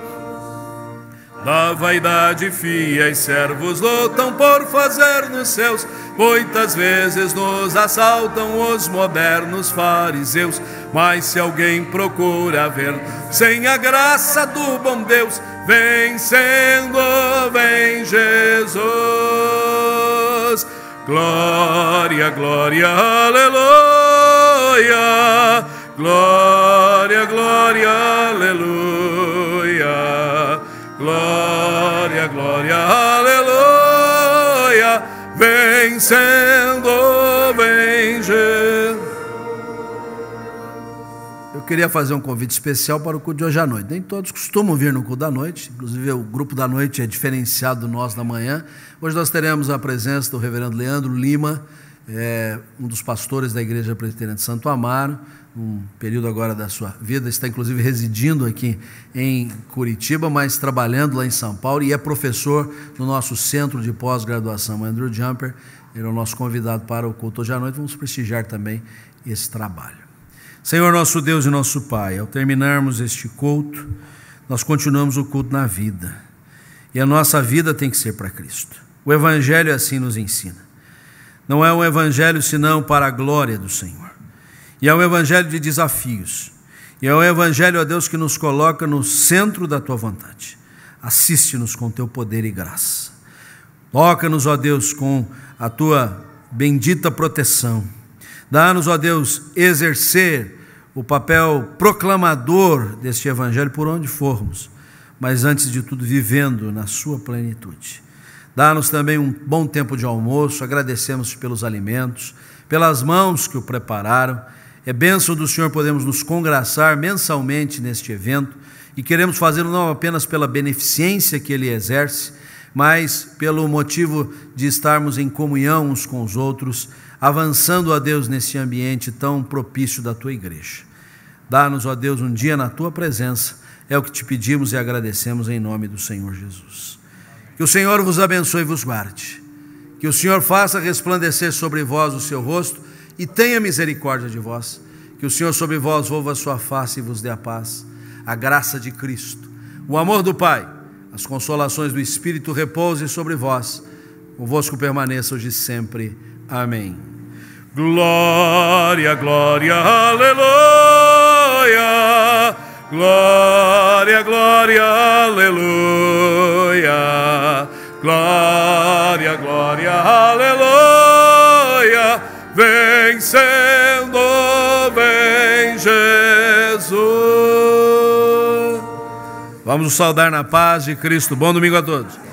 Da vaidade fiéis servos lutam por fazer nos céus. Muitas vezes nos assaltam os modernos fariseus. Mas se alguém procura ver sem a graça do bom Deus, vencendo vem Jesus. Glória, glória, aleluia. Glória, glória, aleluia. Glória, glória, aleluia. Vencendo vem Jesus. queria fazer um convite especial para o culto de hoje à noite. Nem todos costumam vir no culto da noite, inclusive o grupo da noite é diferenciado do nosso da manhã. Hoje nós teremos a presença do reverendo Leandro Lima, um dos pastores da Igreja Presbiteriana de Santo Amaro, um período agora da sua vida, está inclusive residindo aqui em Curitiba, mas trabalhando lá em São Paulo, e é professor no nosso centro de pós-graduação Andrew Jumper. Ele é o nosso convidado para o culto hoje à noite. Vamos prestigiar também esse trabalho. Senhor nosso Deus e nosso Pai, ao terminarmos este culto, nós continuamos o culto na vida, e a nossa vida tem que ser para Cristo. O Evangelho assim nos ensina. Não é um Evangelho senão para a glória do Senhor, e é um Evangelho de desafios, e é um Evangelho, ó Deus, que nos coloca no centro da Tua vontade. Assiste-nos com Teu poder e graça, toca-nos, ó Deus, com a Tua bendita proteção. Dá-nos, ó Deus, exercer o papel proclamador deste Evangelho por onde formos, mas antes de tudo vivendo na sua plenitude. Dá-nos também um bom tempo de almoço, agradecemos pelos alimentos, pelas mãos que o prepararam. É bênção do Senhor podemos nos congraçar mensalmente neste evento, e queremos fazê-lo não apenas pela beneficência que ele exerce, mas pelo motivo de estarmos em comunhão uns com os outros, avançando, ó Deus, nesse ambiente tão propício da Tua igreja. Dá-nos, ó Deus, um dia na Tua presença, é o que te pedimos e agradecemos em nome do Senhor Jesus. Que o Senhor vos abençoe e vos guarde, que o Senhor faça resplandecer sobre vós o seu rosto e tenha misericórdia de vós, que o Senhor sobre vós volva a sua face e vos dê a paz, a graça de Cristo, o amor do Pai, as consolações do Espírito repousem sobre vós, convosco permaneça hoje e sempre. Amém. Glória, glória, aleluia. Glória, glória, aleluia. Glória, glória, aleluia. Vencendo, vem Jesus. Vamos saudar na paz de Cristo. Bom domingo a todos.